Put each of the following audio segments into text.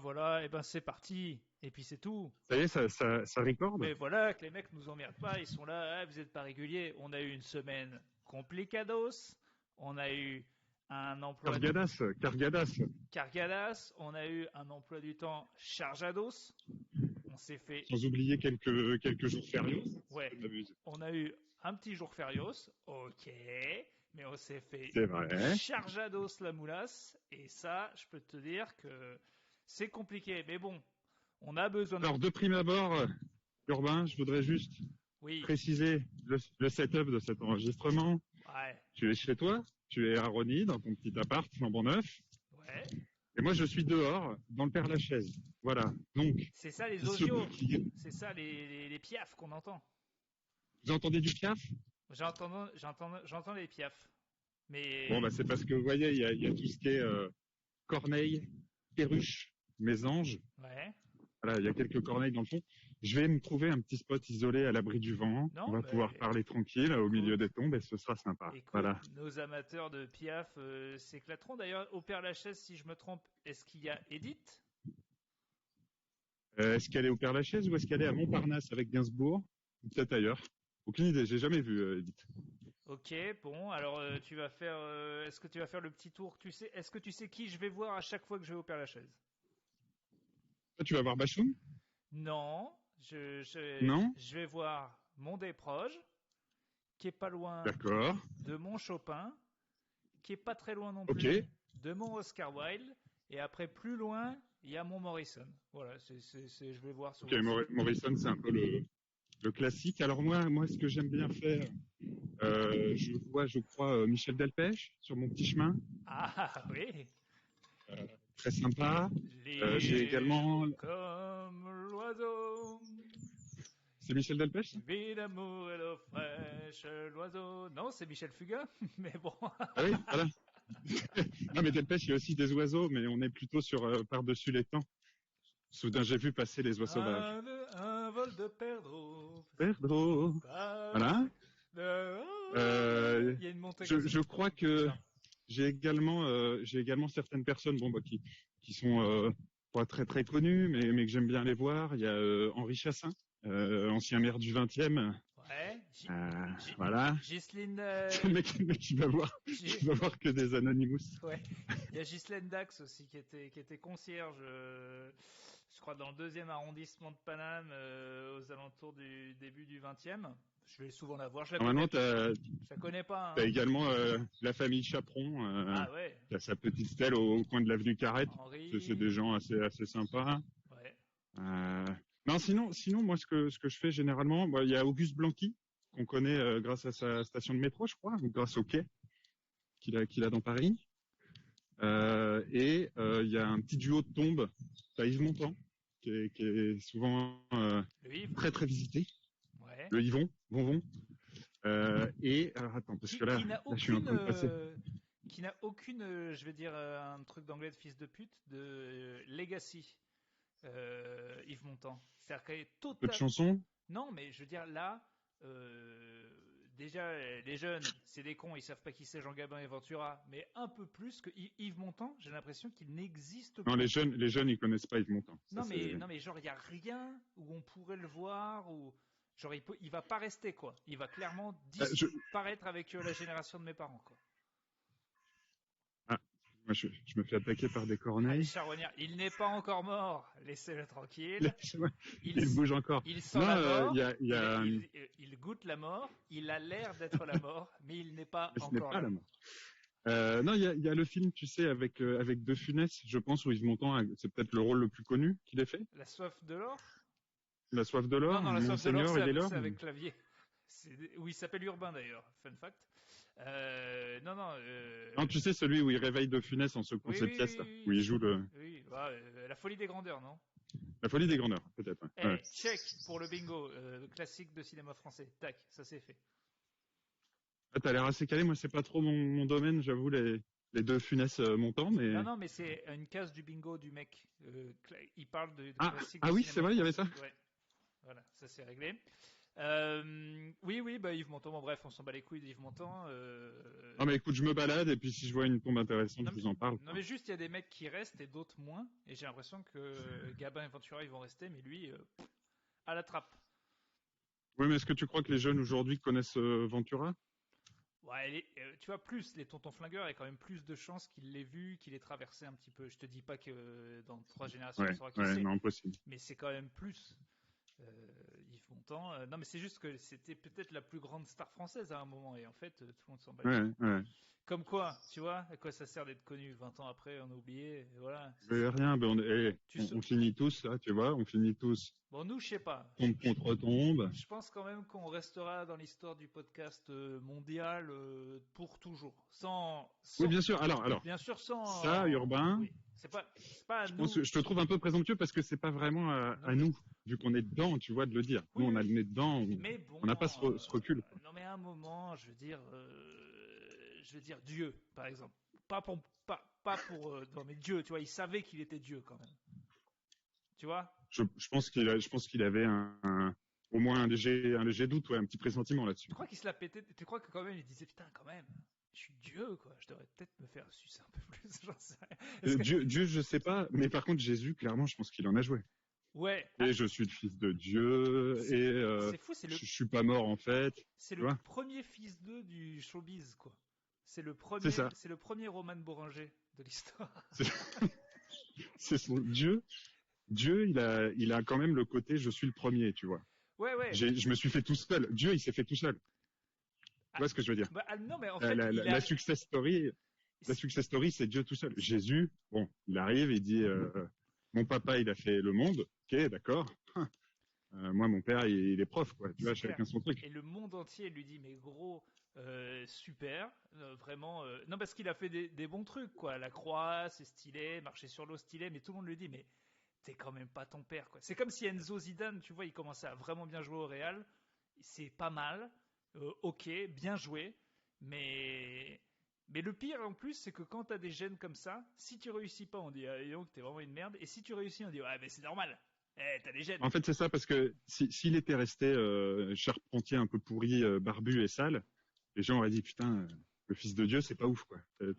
voilà, c'est parti. Et puis c'est tout. Ça y est, ça recorde. Mais voilà, que les mecs nous emmerdent pas, ils sont là, ah, vous êtes pas réguliers. On a eu une semaine complicados, on a eu un emploi Cargadas. cargadas, on a eu un emploi du temps chargeados, on s'est fait, Sans oublier quelques jours fériés. ouais, on a eu un petit jour férios, ok, mais on s'est fait C'est vrai. chargeados la moulasse, et ça, je peux te dire que c'est compliqué, mais bon, on a besoin de... Alors, de prime abord, Urbain, je voudrais juste Oui, préciser le setup de cet enregistrement. ouais, Tu es chez toi, tu es à Rony, dans ton petit appart flambant neuf. ouais. Et moi, je suis dehors, dans le Père-Lachaise. Voilà. Donc, C'est ça les il se osios, peut qu'il y ait- c'est ça les piafs qu'on entend. Vous entendez du piaf? J'entends les piafs. Mais Bon, bah, c'est parce que, vous voyez, il y a tout ce qui est corneille, perruche, mésange. ouais. Voilà, il y a quelques corneilles dans le fond. Je vais me trouver un petit spot isolé à l'abri du vent. Non, On va mais pouvoir parler tranquille au milieu des tombes et ce sera sympa. écoute, Voilà. nos amateurs de piaf s'éclateront. D'ailleurs, au Père-Lachaise, si je me trompe, est-ce qu'il y a Edith? Est-ce qu'elle est au Père-Lachaise ou est-ce qu'elle est à Montparnasse avec Gainsbourg? Ou peut-être ailleurs. Aucune idée, j'ai jamais vu Edith. Ok, bon, alors tu vas faire. Est-ce que tu vas faire le petit tour? Est-ce que tu sais qui je vais voir à chaque fois que je vais au Père-Lachaise? Toi, tu vas voir Bachoum? Non, Non? je vais voir mon Desproges, qui est pas loin D'accord. de mon Chopin, qui est pas très loin non Ok. plus de mon Oscar Wilde, et après plus loin, il y a mon Morrison. Voilà, je vais voir Ok, souvent. Morrison, c'est un peu le classique. Alors moi, ce que j'aime bien faire, je vois, je crois, Michel Delpech sur mon petit chemin. Ah oui, Très sympa. J'ai libre également... comme l'oiseau, C'est Michel Delpech, ça? vie d'amour et d'eau fraîche, l'oiseau. Non, c'est Michel Fugain, mais bon. Ah oui, voilà. Non, mais Delpech, il y a aussi des oiseaux, mais on est plutôt sur par-dessus les temps. Soudain, j'ai vu passer les oiseaux sauvages. Un vol de perdreau. Pedro. Voilà. Il y a une montée comme ça. Je crois que j'ai également certaines personnes bon, bah, qui sont pas très très connues, mais que j'aime bien les voir. Il y a Henri Chassin, ancien maire du 20e. Ouais. Voilà. Ghislaine, Le mec, il va voir que des Anonymous. ouais. Il y a Ghislaine Dax aussi qui était concierge, je crois dans le 2e arrondissement de Paname, aux alentours du début du 20e. Je vais souvent la voir. Je la connais. Maintenant, Je la connais pas. t'as Hein. également la famille Chaperon, Ah ouais. qui a sa petite stèle au coin de l'avenue Carrette. C'est des Henri. gens assez sympas. Ouais. Euh, non, sinon, moi, ce que je fais généralement, bah, il y a Auguste Blanqui, qu'on connaît grâce à sa station de métro, je crois, ou grâce au quai qu'il a dans Paris. Et il y a un petit duo de tombes, t'as Yves Montand, qui est souvent Le Yves. très très visité. Ouais. Le Yvon, Bonbon. Et alors attends, parce que Qui n'a là, je suis en train de passer. qui n'a aucune, je vais dire un truc d'anglais de fils de pute, de legacy, Yves Montand. C'est-à-dire qu'elle est Peu de totale. chansons. Non, mais je veux dire là, déjà les jeunes, c'est des cons, ils savent pas qui c'est Jean Gabin et Ventura, mais un peu plus que Yves Montand, j'ai l'impression qu'il n'existe Non, plus. les jeunes, ils connaissent pas Yves Montand. Ça, Non mais genre il y a rien où on pourrait le voir ou genre il va pas rester quoi. Il va clairement je... disparaître avec la génération de mes parents quoi. Ah, moi, je me fais attaquer par des Allez, corneilles. Charognard, il n'est pas encore mort. Laissez-le tranquille. Il bouge encore. Il sent Non, la mort. il Il goûte la mort. Il a l'air d'être la mort, mais il n'est pas ce n'est encore pas là. la mort. Non, il y a le film, tu sais, avec De Funès, je pense, où Yves Montand, c'est peut-être le rôle le plus connu qu'il ait fait. La soif de l'or? La soif de l'or, Non, la soif de l'or, Monseigneur, il est l'or. c'est avec Clavier. Oui, il s'appelle Urbain d'ailleurs. Fun fact. Non. Non, tu sais, celui où il réveille De Funès en secouant ses pièces, là, où il joue Oui, la folie des grandeurs, non? la folie des grandeurs, peut-être. Ouais. Check pour le bingo, classique de cinéma français. Tac, ça c'est fait. Ah, t'as l'air assez calé, moi c'est pas trop mon domaine, j'avoue, les deux Funès Montand, mais... Non, mais c'est une case du bingo du mec. Il parle de classique Ah du oui, cinéma c'est vrai, il y avait ça. français. Ouais. Voilà, ça c'est réglé. Oui, bah Yves Montand, bon, bref, on s'en bat les couilles d'Yves Montand. Non, mais écoute, je me balade et puis si je vois une tombe intéressante, Non, je vous en parle. non, mais juste, il y a des mecs qui restent et d'autres moins. Et j'ai l'impression que Gabin et Ventura, ils vont rester, mais lui, à la trappe. Oui, mais est-ce que tu crois que les jeunes aujourd'hui connaissent Ventura? Ouais, tu vois, plus, les tontons flingueurs, il y a quand même plus de chances qu'il l'ait vu, qu'il ait traversé un petit peu. Je te dis pas que dans 3 générations, on Ouais, saura qui ouais, c'est, non, impossible. mais c'est quand même plus. Yves Montand. Non, mais c'est juste que c'était peut-être la plus grande star française à un moment, et en fait, tout le monde s'en bat les Ouais, couilles. ouais. Comme quoi, tu vois, à quoi ça sert d'être connu 20 ans après, on a oublié, et voilà. Mais rien, ben Tu sais- on finit tous, là, tu vois, on finit tous Bon, nous, je sais pas. tombe contre tombe. Je pense quand même qu'on restera dans l'histoire du podcast mondial pour toujours. Oui, bien sûr. Alors, Bien sûr, sans. ça, Urbain, Oui, c'est pas à je pense nous, que je te trouve un peu présomptueux parce que c'est pas vraiment nous à de. nous, vu qu'on est dedans, tu vois, de le dire. Nous, Oui, on a oui. le nez dedans, Mais bon, on n'a pas ce recul, quoi. non mais à un moment, je veux dire Dieu, par exemple. Pas pour, non mais Dieu, tu vois, il savait qu'il était Dieu quand même. Tu vois? Je pense qu'il avait au moins un léger doute, ouais, un petit pressentiment là-dessus. Tu crois qu'il se l'a pété? Tu crois que quand même il disait putain quand même, je suis Dieu quoi, je devrais peut-être me faire sucer un peu plus, j'en sais rien. Dieu, je sais pas, mais par contre, Jésus, clairement, je pense qu'il en a joué. Ouais, Et je suis le fils de Dieu, c'est et c'est fou, je suis pas mort en fait, c'est tu le vois. premier fils d'eux du showbiz quoi. C'est ça. C'est le premier Roman Boringer de l'histoire. C'est c'est son Dieu. Dieu, il a quand même le côté je suis le premier, tu vois. Ouais. Je me suis fait tout seul. Dieu, il s'est fait tout seul. Tu Ah, vois ce que je veux dire? non mais en fait, La success story, c'est Dieu tout seul. Jésus, bon, il arrive, il dit, mon papa, il a fait le monde. Ok, d'accord. Moi, mon père, il est prof, quoi. Tu vois, c'est clair. chacun son truc. Et le monde entier lui dit mais gros, super, vraiment. Non parce qu'il a fait des bons trucs quoi. La croix, c'est stylé, marcher sur l'eau stylé, mais tout le monde lui dit mais t'es quand même pas ton père quoi. C'est comme si Enzo Zidane, tu vois, il commençait à vraiment bien jouer au Real. C'est pas mal, ok, bien joué, mais le pire en plus, c'est que quand t'as des gènes comme ça, si tu réussis pas, on dit ah, dis donc t'es vraiment une merde, et si tu réussis, on dit ouais mais c'est normal, t'as des gènes. En fait, c'est ça, parce que s'il était resté charpentier un peu pourri, barbu et sale, les gens auraient dit, putain, le fils de Dieu, c'est pas ouf, quoi. Ouais,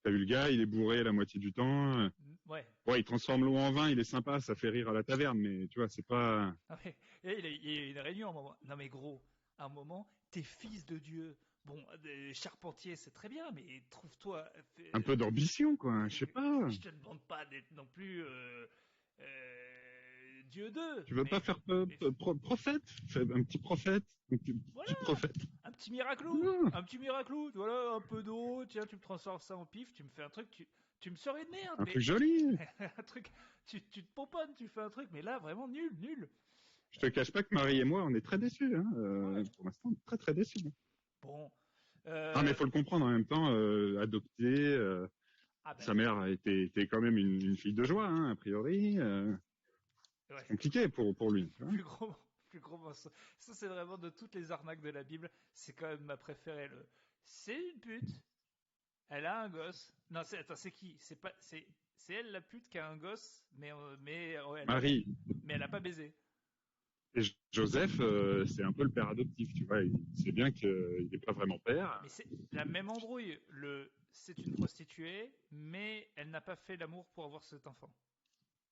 T'as vu le gars, il est bourré la moitié du temps. ouais. Ouais, il transforme l'eau en vin, il est sympa, ça fait rire à la taverne, mais tu vois, c'est pas... Ah ouais. Et il y a une réunion à un moment. Non mais gros, à un moment, t'es fils de Dieu. Bon, charpentier, c'est très bien, mais trouve-toi. Un peu d'ambition, quoi, je sais pas. Je te demande pas d'être non plus Dieu d'eux, Tu veux pas faire mais prophète? Fais un petit prophète, voilà, petit prophète. Non, un petit miraclou, voilà, un peu d'eau, tiens, tu me transformes ça en pif, tu me fais un truc, tu me sors une merde, un mais truc joli. un truc, tu te pomponnes, tu fais un truc, mais là, vraiment nul. Je te cache pas que Marie et moi, on est très déçus, hein. Ouais. Pour l'instant, on est très très déçus. Bon, Ah, mais il faut le comprendre en même temps, adopté, ah ben sa mère était quand même une fille de joie, hein, a priori. C'est ouais. compliqué pour lui. Tu vois. Plus gros mensonge. Ça, c'est vraiment de toutes les arnaques de la Bible. C'est quand même ma préférée. C'est une pute. Elle a un gosse. Non, attends, c'est qui? C'est elle la pute qui a un gosse, ouais, Marie mais elle a pas baisé. et Joseph, c'est un peu le père adoptif, tu vois. Il sait bien qu'il n'est pas vraiment père. Mais c'est la même embrouille. C'est une prostituée, mais elle n'a pas fait l'amour pour avoir cet enfant.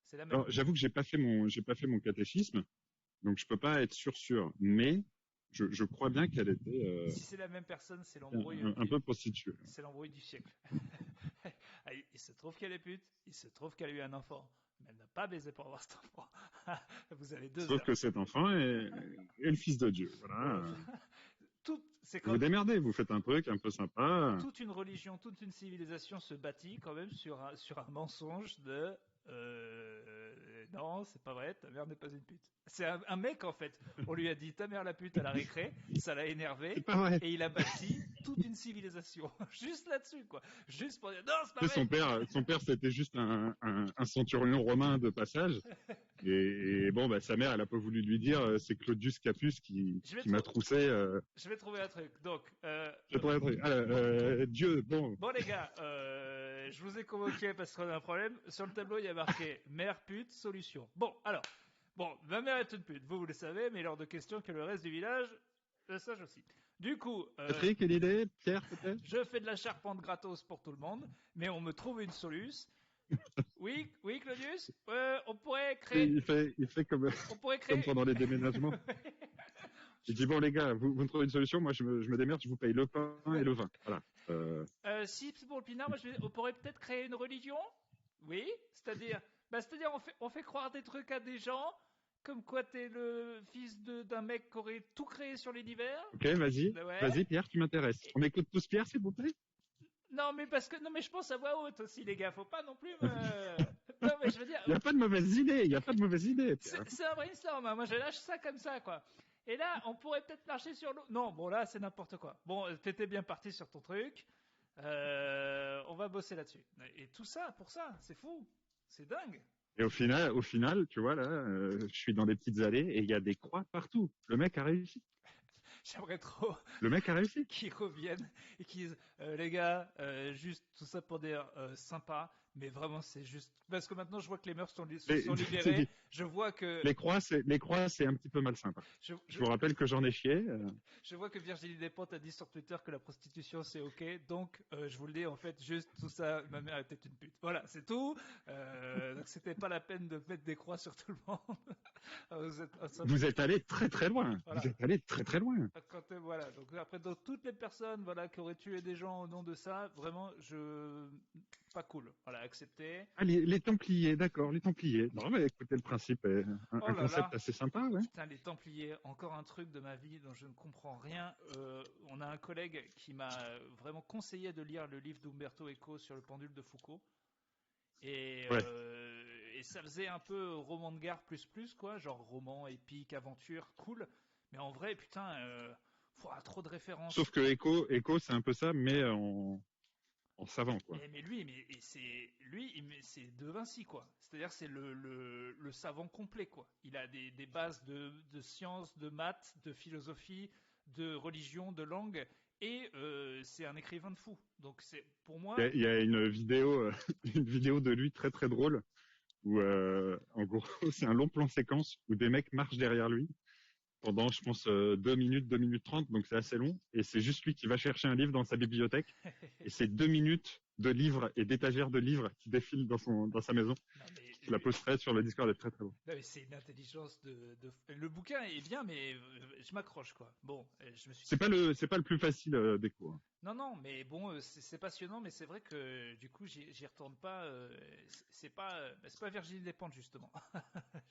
C'est la même. Alors, j'avoue que j'ai pas fait mon catéchisme, donc je peux pas être sûr. Mais je crois bien qu'elle était Si c'est la même personne, c'est l'embrouille un peu prostituée. c'est l'embrouille du siècle. Il se trouve qu'elle est pute, il se trouve qu'elle a eu un enfant, mais elle n'a pas baisé pour avoir cet enfant. Vous avez deux Sauf heures. que cet enfant est le fils de Dieu. Voilà. C'est Vous vous démerdez, vous faites un truc un peu sympa. toute une religion, toute une civilisation se bâtit quand même sur un mensonge de non, c'est pas vrai, ta mère n'est pas une pute. C'est un mec en fait. On lui a dit ta mère la pute à la récré, ça l'a énervé C'est pas vrai. et il a bâti toute une civilisation juste là-dessus quoi. Juste pour dire non, c'est pas Tu sais, vrai. son père, c'était juste un centurion romain de passage. Et bon, bah, sa mère, elle a pas voulu lui dire, c'est Claudius Capus qui m'a troussé. Je vais trouver un truc. Donc, Je vais trouver un truc. Dieu, bon. bon les gars, je vous ai convoqué parce qu'on a un problème. Sur le tableau, il y a marqué mère pute, solution. Bon, alors, Bon, ma mère est une pute, vous le savez, mais il est hors de question que le reste du village le sache aussi. Du coup, Patrick, quelle idée? Pierre, peut-être? je fais de la charpente gratos pour tout le monde, mais on me trouve une soluce. Oui, oui, Claudius, on pourrait créer. Il fait comme, On pourrait comme créer. pendant les déménagements. Il dit, bon, les gars, vous me trouvez une solution, moi, je me démerde, je vous paye le pain et le vin. Voilà. Si c'est pour le pinard, on pourrait peut-être créer une religion. Oui, c'est-à-dire, c'est-à-dire on fait croire des trucs à des gens, comme quoi t'es le fils d'un mec qui aurait tout créé sur l'univers. Ok, vas-y. Ouais. Vas-y, Pierre, tu m'intéresses. On écoute tous Pierre, s'il vous plaît? Non, mais non, mais je pense à voix haute aussi, les gars. Faut pas non plus me. Non, mais je veux dire. Il n'y a pas de mauvaise idée, il n'y a pas de mauvaise idée, Pierre. C'est un brainstorm, hein. Moi je lâche ça comme ça, quoi. Et là, on pourrait peut-être marcher sur l'eau. Non, bon, là, c'est n'importe quoi. Bon, t'étais bien parti sur ton truc. On va bosser là-dessus. Et tout ça, pour ça, c'est fou. C'est dingue. Et au final, tu vois, là, je suis dans des petites allées et il y a des croix partout. Le mec a réussi. J'aimerais trop Le mec a réussi. qu'ils reviennent et qu'ils disent les gars, juste tout ça pour dire sympa, mais vraiment c'est juste parce que maintenant je vois que les mœurs sont libérées. Je vois que les croix c'est un petit peu malsain. Je vous rappelle que j'en ai chié. Je vois que Virginie Despentes a dit sur Twitter que la prostitution c'est ok, donc je vous le dis en fait juste tout ça, ma mère était une pute. Voilà, c'est tout. Donc c'était pas la peine de mettre des croix sur tout le monde. Vous êtes allé très très loin. Voilà. Vous êtes allé très très loin. Voilà. Donc après, dans toutes les personnes, voilà, qui auraient tué des gens au nom de ça, vraiment, pas cool. Voilà, accepté. Ah, les Templiers, d'accord, les Templiers. Non, mais écoutez, le principe est un concept assez sympa, ouais. Putain, les Templiers, encore un truc de ma vie dont je ne comprends rien. On a un collègue qui m'a vraiment conseillé de lire le livre d'Umberto Eco sur le pendule de Foucault. Et, ouais. Et ça faisait un peu roman de gare plus, quoi, genre roman, épique, aventure, cool. Mais en vrai, putain, trop de références. Sauf que Eco, c'est un peu ça, mais en savant, quoi. Mais c'est De Vinci, quoi. C'est-à-dire, c'est le savant complet, quoi. Il a des bases de sciences, de maths, de philosophie, de religion, de langue, et c'est un écrivain de fou. Donc, c'est pour moi. Il y a une vidéo, une vidéo de lui très très drôle où, en gros, c'est un long plan séquence où des mecs marchent derrière lui pendant, je pense, 2 minutes 30, donc c'est assez long. Et c'est juste lui qui va chercher un livre dans sa bibliothèque. Et c'est 2 minutes de livres et d'étagères de livres qui défilent dans sa maison. Je la posterai sur le Discord, elle est très très beau. C'est une intelligence Le bouquin est bien, mais je m'accroche, quoi. Bon, je me suis. C'est pas le plus facile d'écho. Hein. Non, mais bon, c'est passionnant, mais c'est vrai que du coup, j'y retourne pas. C'est pas Virginie Despentes, justement.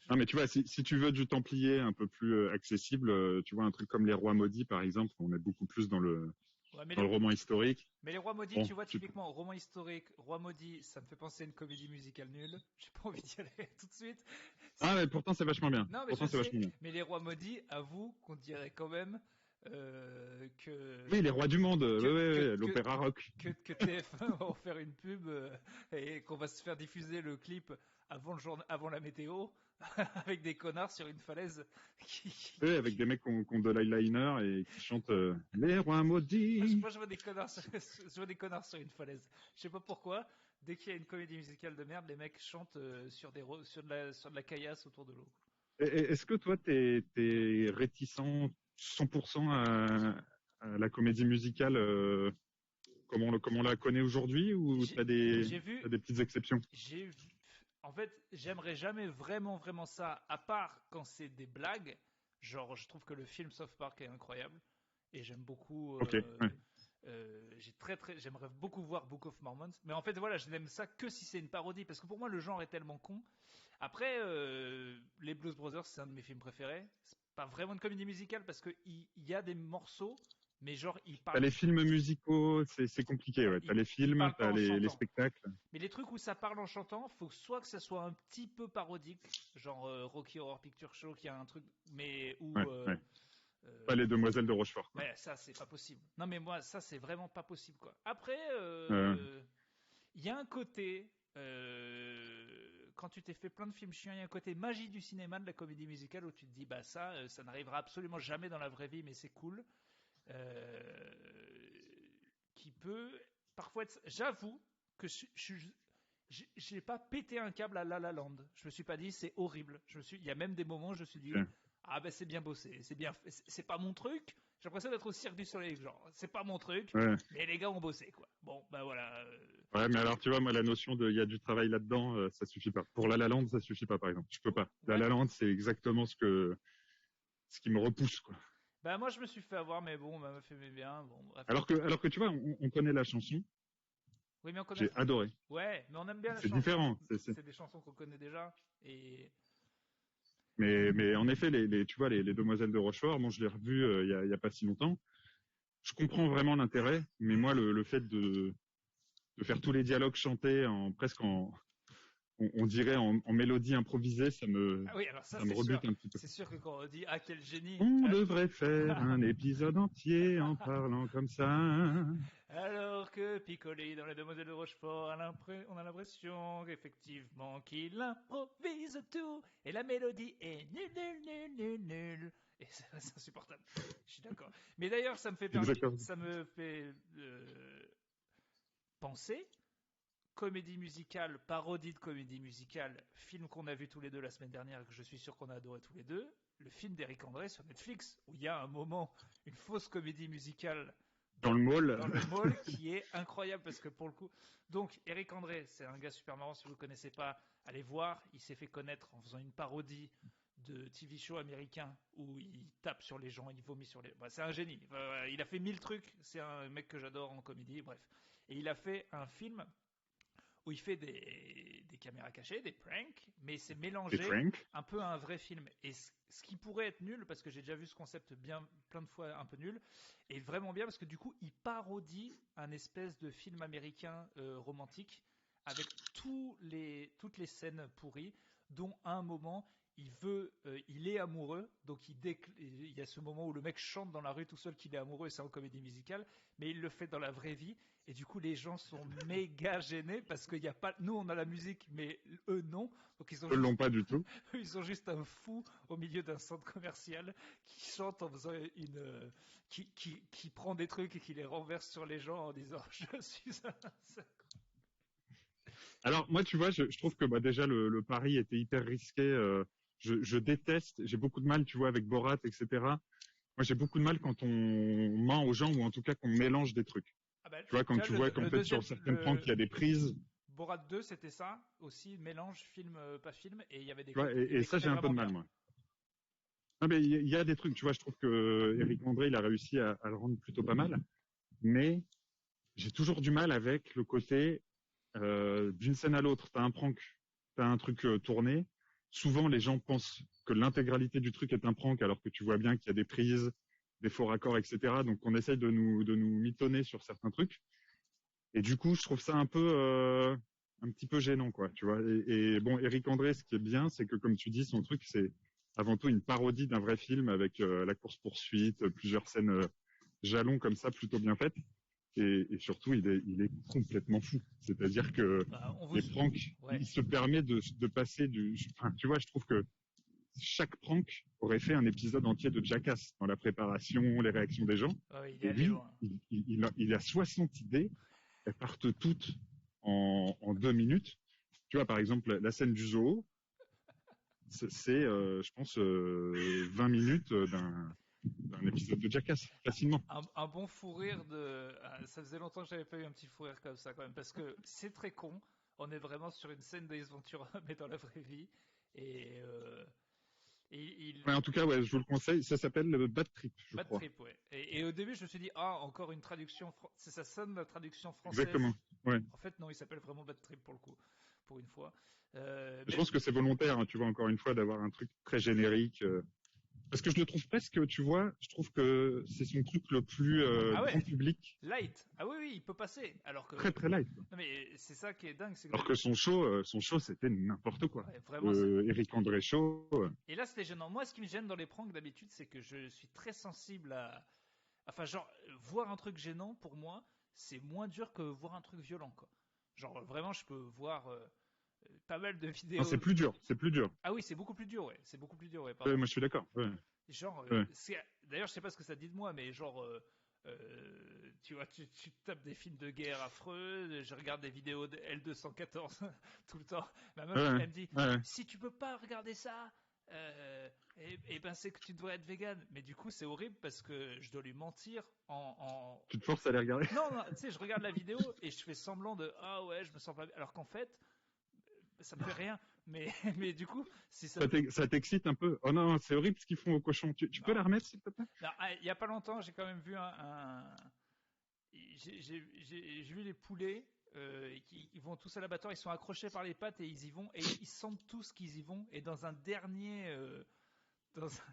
Non, mais tu vois, si tu veux du Templier un peu plus accessible, tu vois un truc comme Les Rois Maudits, par exemple, on est beaucoup plus dans le roman historique. Mais Les Rois Maudits, tu vois, typiquement, roman historique, Rois Maudits, ça me fait penser à une comédie musicale nulle. J'ai pas envie d'y aller tout de suite. Ah, mais pourtant, c'est vachement bien. Non, mais vachement bien. Mais Les Rois Maudits, avoue qu'on dirait quand même que. Oui, les rois du monde, l'opéra rock. Que TF1 va en faire une pub et qu'on va se faire diffuser le clip avant la météo avec des connards sur une falaise. Oui, avec des mecs qui ont de l'eyeliner et qui chantent Les Rois Maudits. Moi, je vois des connards sur une falaise. Je sais pas pourquoi. Dès qu'il y a une comédie musicale de merde, les mecs chantent sur de la caillasse autour de l'eau. Est-ce que toi, t'es réticent 100% à la comédie musicale comme on la connaît aujourd'hui, ou t'as des petites exceptions? En fait, j'aimerais jamais vraiment ça, à part quand c'est des blagues. Genre, je trouve que le film South Park est incroyable et j'aime beaucoup. J'aimerais beaucoup voir Book of Mormon, mais en fait, voilà, je n'aime ça que si c'est une parodie, parce que pour moi, le genre est tellement con. Après, les Blues Brothers, c'est un de mes films préférés. C'est pas vraiment une comédie musicale parce que il y a des morceaux, mais genre ils parlent. T'as les films musicaux, c'est compliqué, ouais. T'as les films, t'as les spectacles. Mais les trucs où ça parle en chantant, faut soit que ça soit un petit peu parodique, genre Rocky Horror Picture Show, qui a un truc, mais où. Pas les Demoiselles de Rochefort. Quoi. Ouais, ça c'est pas possible. Non, mais moi, ça c'est vraiment pas possible, quoi. Après, il y a un côté. Quand tu t'es fait plein de films chiants, il y a un côté magie du cinéma, de la comédie musicale, où tu te dis, bah ça n'arrivera absolument jamais dans la vraie vie, mais c'est cool. Qui peut parfois être. J'avoue que J'ai pas pété un câble à La La Land. Je me suis pas dit c'est horrible. Il y a même des moments où je me suis dit Ok. ah ben c'est bien bossé, c'est bien, c'est pas mon truc. J'ai l'impression d'être au Cirque du Soleil, genre c'est pas mon truc, Ouais. mais les gars ont bossé quoi. Bon ben voilà. Ouais, mais alors tu vois, moi la notion de il y a du travail là-dedans, ça suffit pas. Pour La La Land, ça suffit pas par exemple. Je peux pas. La Ouais. La Land, c'est exactement ce qui me repousse quoi. Ben moi je me suis fait avoir, mais bon, ma meuf aimait bien. Bon bref. Alors que tu vois, on connaît la chanson, Oui mais on connaît. j'ai adoré. Ouais, mais on aime bien la C'est chanson. différent. C'est des chansons qu'on connaît déjà et Mais en effet, tu vois, les Demoiselles de Rochefort, bon, je l'ai revu il y a pas si longtemps. Je comprends vraiment l'intérêt, mais moi, le fait de faire tous les dialogues chantés presque on dirait en mélodie improvisée, ah oui alors ça ça me c'est sûr. rebute un petit peu. C'est sûr que quand on dit ah quel génie. On devrait faire un épisode entier en parlant comme ça. Alors que Piccoli dans Les Demoiselles de Rochefort, on a l'impression qu'effectivement qu'il improvise tout et la mélodie est nulle. Et c'est insupportable. Je suis d'accord. Mais d'ailleurs, Exactement. ça me fait penser comédie musicale, parodie de comédie musicale, film qu'on a vu tous les deux la semaine dernière et que je suis sûr qu'on a adoré tous les deux, le film d'Éric André sur Netflix, où il y a un moment, une fausse comédie musicale Dans le mall. dans le mall qui est incroyable parce que pour le coup. Donc, Éric André, c'est un gars super marrant. Si vous ne le connaissez pas, allez voir. Il s'est fait connaître en faisant une parodie de TV show américain où il tape sur les gens, il vomit sur les. Bah, c'est un génie. Il a fait 1000 trucs. C'est un mec que j'adore en comédie. Bref. Et il a fait un film où il fait des caméras cachées, des pranks, mais c'est Des mélangé Frank. un peu à un vrai film. Et ce qui pourrait être nul, parce que j'ai déjà vu ce concept bien plein de fois un peu nul, est vraiment bien parce que du coup, il parodie un espèce de film américain romantique avec toutes les scènes pourries, dont à un moment, il est amoureux, donc il y a ce moment où le mec chante dans la rue tout seul qu'il est amoureux, et c'est en comédie musicale, mais il le fait dans la vraie vie, et du coup les gens sont méga gênés parce qu'il y a pas, nous on a la musique, mais eux non, donc Eux l'ont pas du tout. ils ont juste un fou au milieu d'un centre commercial qui chante en faisant qui prend des trucs et qui les renverse sur les gens en disant je suis un. Alors moi, tu vois, je trouve que bah, déjà le pari était hyper risqué. Je déteste, j'ai beaucoup de mal, tu vois, avec Borat, etc. Moi, j'ai beaucoup de mal quand on ment aux gens ou en tout cas qu'on mélange des trucs. Ah ben, Tu vois, quand déjà, tu vois qu'en fait sur certaines pranks, il y a des prises, Borat 2, c'était ça aussi, mélange film, pas film, et il y avait des tu vois, côtés, il y a et des ça, côtés j'ai un peu vraiment de mal, bien. moi. Non, mais il y a des trucs, tu vois, je trouve que Eric André, il a réussi à le rendre plutôt pas mal, mais j'ai toujours du mal avec le côté d'une scène à l'autre. T'as un prank, t'as un truc tourné. Souvent, les gens pensent que l'intégralité du truc est un prank, alors que tu vois bien qu'il y a des prises, des faux raccords, etc. Donc, on essaye de nous mitonner sur certains trucs. Et du coup, je trouve ça un petit peu gênant, quoi. Tu vois. Et bon, Eric André, ce qui est bien, c'est que comme tu dis, son truc, c'est avant tout une parodie d'un vrai film avec la course poursuite, plusieurs scènes jalons comme ça, plutôt bien faites. Et surtout, il est complètement fou. C'est-à-dire que Bah, les pranks, ouais. il se permet de passer enfin, tu vois, je trouve que chaque prank aurait fait un épisode entier de Jackass dans la préparation, les réactions des gens. Ouais, il est Et allé lui, loin. il a 60 idées. Elles partent toutes en 2 minutes. Tu vois, par exemple, la scène du zoo, je pense, 20 minutes d'un épisode de Jackass, facilement. Un bon fou rire ça faisait longtemps que j'avais pas eu un petit fou rire comme ça quand même, parce que c'est très con. On est vraiment sur une scène d'Ace Ventura, mais dans la vraie vie. Et, Ouais, en tout cas, ouais, je vous le conseille. Ça s'appelle le Bad Trip, je Bad crois. Trip, ouais. Et au début, je me suis dit, ah, encore une traduction. C'est ça sonne la traduction française. Exactement. Ouais. En fait, non, il s'appelle vraiment Bad Trip pour le coup, pour une fois. Je Mais pense que c'est volontaire, hein, tu vois, encore une fois, d'avoir un truc très générique. Parce que je le trouve presque, tu vois, je trouve que c'est son truc le plus ah grand ouais, public, light. Ah oui, oui, il peut passer. Alors que très très light. non, mais c'est ça qui est dingue, c'est que Alors que son show, c'était n'importe quoi. ouais, vraiment. Eric André Show. Et là, c'était gênant. Moi, ce qui me gêne dans les pranks d'habitude, c'est que je suis très sensible à. Enfin, genre, voir un truc gênant, pour moi, c'est moins dur que voir un truc violent, quoi. Genre, vraiment, je peux voir pas mal de Non, vidéos. c'est plus dur, c'est plus dur. Ah oui, c'est beaucoup plus dur, ouais. C'est beaucoup plus dur, ouais, Ouais, pardon. moi, je suis d'accord. Ouais. Genre, Ouais. d'ailleurs, je sais pas ce que ça dit de moi, mais genre, Tu vois, tu tapes des films de guerre affreux, je regarde des vidéos de L214 tout le temps. Ma meuf, Ouais, elle me dit, ouais. si tu peux pas regarder ça, et ben c'est que tu devrais être vegan. Mais du coup, c'est horrible parce que je dois lui mentir Tu te forces à les regarder. Non, non, tu sais, je regarde la vidéo et je fais semblant de ah ouais, je me sens pas bien. Alors qu'en fait, ça me fait rien. Mais, mais du coup, si ça me. Ça t'excite un peu. Oh non, c'est horrible ce qu'ils font aux cochons. Tu peux Non. la remettre, s'il te plaît? Non, il y a pas longtemps, j'ai quand même vu j'ai vu les poulets ils vont tous à l'abattoir, ils sont accrochés par les pattes et ils y vont et ils sentent tous qu'ils y vont et dans un dernier dans un,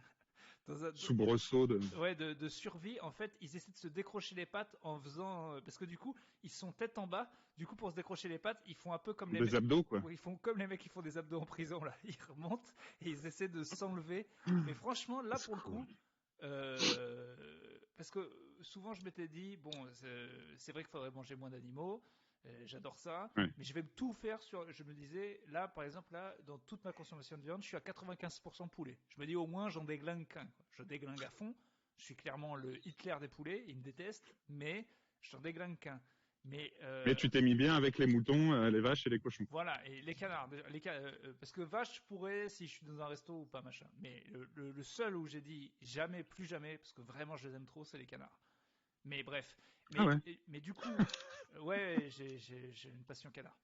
dans un- Soubresaut de... ouais, de survie, en fait, ils essaient de se décrocher les pattes en faisant parce que du coup, ils sont tête en bas. Du coup, pour se décrocher les pattes, ils font un peu comme les des mecs. abdos, quoi. Ouais, ils font comme les mecs qui font des abdos en prison là. Ils remontent et ils essaient de s'enlever. Mais franchement, là C'est pour le cool. coup, parce que souvent je m'étais dit bon, c'est vrai qu'il faudrait manger moins d'animaux. J'adore ça, Ouais. mais je vais tout faire sur. Je me disais là, par exemple, là, dans toute ma consommation de viande, je suis à 95% poulet. Je me dis au moins j'en déglingue qu'un. Quoi. Je déglingue à fond. Je suis clairement le Hitler des poulets, ils me détestent, mais je n'en déglingue qu'un. Mais Mais tu t'es mis bien avec les moutons, les vaches et les cochons. voilà, et les canards, parce que vache, je pourrais si je suis dans un resto ou pas machin. Mais le seul où j'ai dit jamais, plus jamais, parce que vraiment je les aime trop, c'est les canards. Mais bref, Ah ouais. mais du coup, ouais, j'ai une passion canard.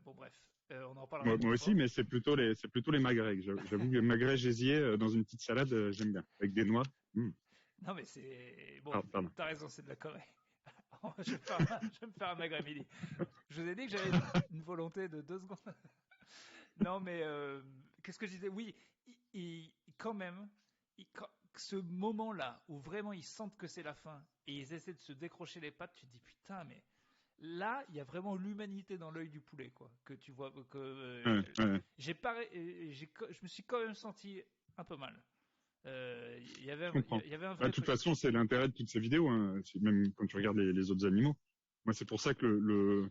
Bon bref, on en parlera une Moi autre aussi, fois. mais c'est plutôt les magrets. J'avoue que magret gésier dans une petite salade, j'aime bien. Avec des noix. Mm. Non mais c'est bon, Pardon. t'as raison, c'est de la Corée. Je vais me faire un magret midi. Je vous ai dit que j'avais une volonté de 2 secondes. Non, mais qu'est-ce que je disais? Oui, quand même, ce moment-là où vraiment ils sentent que c'est la fin et ils essaient de se décrocher les pattes, tu te dis putain, mais là, il y a vraiment l'humanité dans l'œil du poulet, quoi. Que tu vois, que Ouais, ouais. je me suis quand même senti un peu mal. Je comprends. Il y avait un Bah, vrai de toute truc. façon, c'est l'intérêt de toutes ces vidéos, hein. Même quand tu regardes les autres animaux. Moi, c'est pour ça que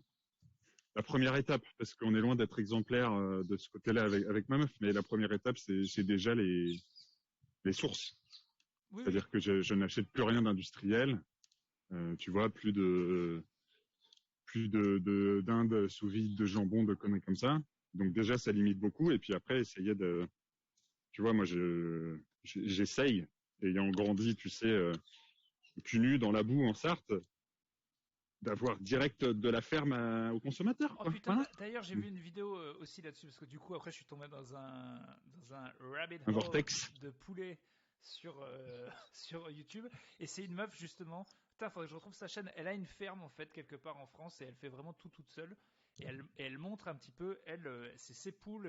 la première étape, parce qu'on est loin d'être exemplaire de ce côté-là avec ma meuf, mais la première étape, c'est déjà les sources. Oui, oui. C'est-à-dire que je n'achète plus rien d'industriel. Tu vois, plus de dinde sous vide, de jambon, de conneries comme ça. Donc déjà, ça limite beaucoup. Et puis après, essayer de, tu vois, moi, j'essaye, ayant grandi, tu sais, cul nu dans la boue en Sarthe, d'avoir direct de la ferme au consommateur, Oh quoi. putain, Voilà. d'ailleurs j'ai vu une vidéo aussi là-dessus, parce que du coup après je suis tombé dans un rabbit Un hole vortex. de poulet sur, sur YouTube, et c'est une meuf justement, putain faudrait que je retrouve sa chaîne, elle a une ferme en fait quelque part en France, et elle fait vraiment tout toute seule, et elle montre un petit peu, elle, c'est ses poules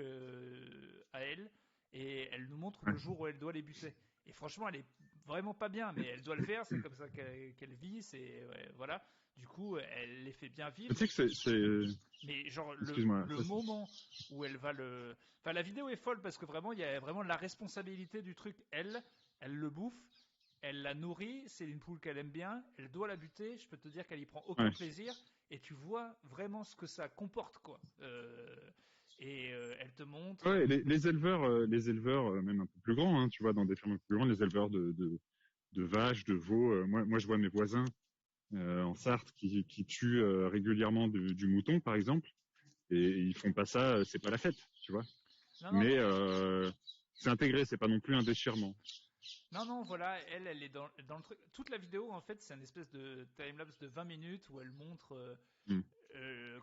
à elle, et elle nous montre le jour où elle doit les buter. Et franchement elle est vraiment pas bien, mais elle doit le faire, c'est comme ça qu'elle vit, c'est, ouais, voilà. Du coup, elle les fait bien Tu vivre. sais que Mais genre excuse-moi, le moment où elle va le, enfin la vidéo est folle parce que vraiment il y a vraiment la responsabilité du truc. Elle le bouffe, elle la nourrit, c'est une poule qu'elle aime bien, elle doit la buter. Je peux te dire qu'elle y prend aucun ouais. plaisir et tu vois vraiment ce que ça comporte quoi. Elle te montre. Ouais, les éleveurs, même un peu plus grands, hein, tu vois, dans des fermes un peu plus grandes, les éleveurs de vaches, de veaux. Moi, je vois mes voisins en Sarthe qui tuent régulièrement du mouton, par exemple, et ils font pas ça, c'est pas la fête, tu vois. Non non Mais mais c'est intégré, c'est pas non plus un déchirement. non, non, voilà, elle est dans le truc. Toute la vidéo, en fait, c'est une espèce de timelapse de 20 minutes où elle montre Mm.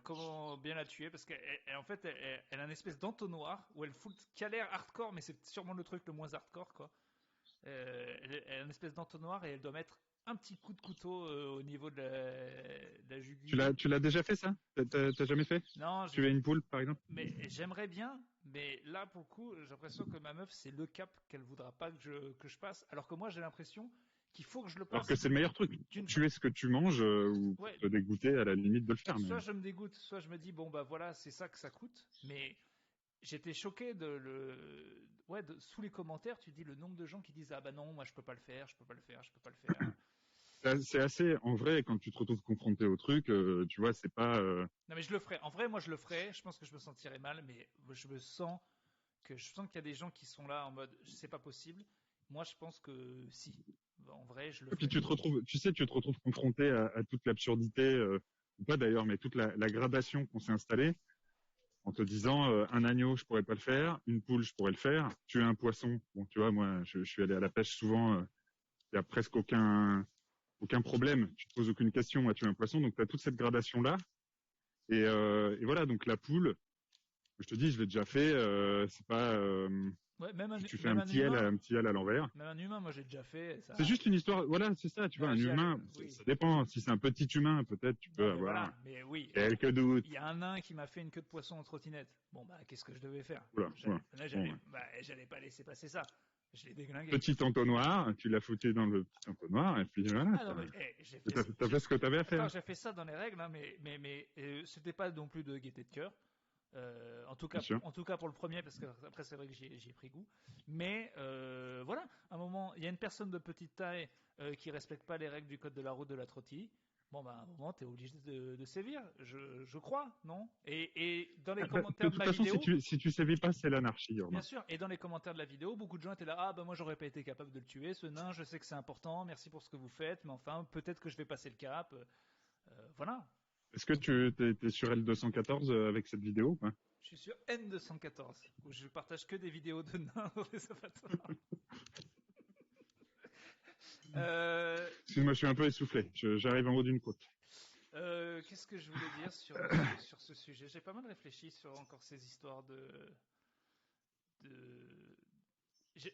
comment bien la tuer. Parce qu'en fait, elle a une espèce d'entonnoir où elle fout, qui a l'air hardcore, mais c'est sûrement le truc le moins hardcore, quoi. Elle a une espèce d'entonnoir et elle doit mettre un petit coup de couteau au niveau de la jugulaire. Tu l'as déjà fait ça? T'as jamais fait? Non, j'ai Tuer fait. une poule, par exemple? Mais j'aimerais bien, mais là, pour le coup, j'ai l'impression que ma meuf, c'est le cap qu'elle voudra pas que je passe. Alors que moi, j'ai l'impression qu'il faut que je le Alors que passe c'est le meilleur truc. Pour d'une. tuer ce que tu manges ou pour Ouais, te dégoûter à la limite de le faire. Mais... soit je me dégoûte, soit je me dis, bon, bah voilà, c'est ça que ça coûte. Mais j'étais choqué de le. Ouais, sous les commentaires, tu dis le nombre de gens qui disent, ah bah non, moi je peux pas le faire, je peux pas le faire, je peux pas le faire. C'est assez, en vrai, quand tu te retrouves confronté au truc, tu vois, c'est pas. Non, mais je le ferai. En vrai, moi je le ferai. Je pense que je me sentirais mal, mais je sens qu'il y a des gens qui sont là en mode, c'est pas possible. Moi, je pense que si. En vrai, je le Et puis fais. tu te retrouves confronté à toute l'absurdité, ou pas d'ailleurs, mais toute la gradation qu'on s'est installée en te disant un agneau, je pourrais pas le faire, une poule, je pourrais le faire, tuer un poisson. Bon, tu vois, moi, je suis allé à la pêche souvent, il y a presque aucun problème, tu te poses aucune question à tuer un poisson, donc tu as toute cette gradation-là. Et voilà, donc la poule, je te dis, je l'ai déjà fait, c'est pas, Ouais, tu fais un petit L à l'envers. même un humain, moi j'ai déjà fait. C'est Ça, juste une histoire, voilà, c'est ça, tu vois, un j'y arrive. humain, Oui. ça dépend. Si c'est un petit humain, peut-être tu Non, peux mais avoir voilà. Mais oui, quelques doutes. il y a un nain qui m'a fait une queue de poisson en trottinette. Bon, bah, qu'est-ce que je devais faire? Oula, oula. Là, Bon, ouais. j'allais pas laisser passer ça. Je l'ai déglingué, quoi. Petit entonnoir, tu l'as foutu dans le petit entonnoir, et puis voilà, Ah non, mais j'ai fait, t'as fait ce que t'avais à attends, faire. j'ai fait ça dans les règles, hein, mais c'était pas non plus de gaieté de cœur. Bien sûr. En tout cas pour le premier, parce que après c'est vrai que j'y ai pris goût. Mais voilà, à un moment, il y a une personne de petite taille qui respecte pas les règles du code de la route de la trottille. Bon, bah, à un moment, t'es obligé de sévir, je crois, non? Et dans les Ah, bah, commentaires de de toute ma façon, vidéo, si tu sévis pas, c'est l'anarchie, bien Romain. sûr, et dans les commentaires de la vidéo, beaucoup de gens étaient là, ah bah moi j'aurais pas été capable de le tuer, ce nain, je sais que c'est important, merci pour ce que vous faites, mais enfin, peut-être que je vais passer le cap. Voilà. Est-ce que t'es sur L214 avec cette vidéo ou pas? Je suis sur N214, où je partage que des vidéos de nains dans les avatars. Excuse-moi, je suis un peu essoufflé. J'arrive en haut d'une côte. Qu'est-ce que je voulais dire sur ce sujet? J'ai pas mal réfléchi sur encore ces histoires de...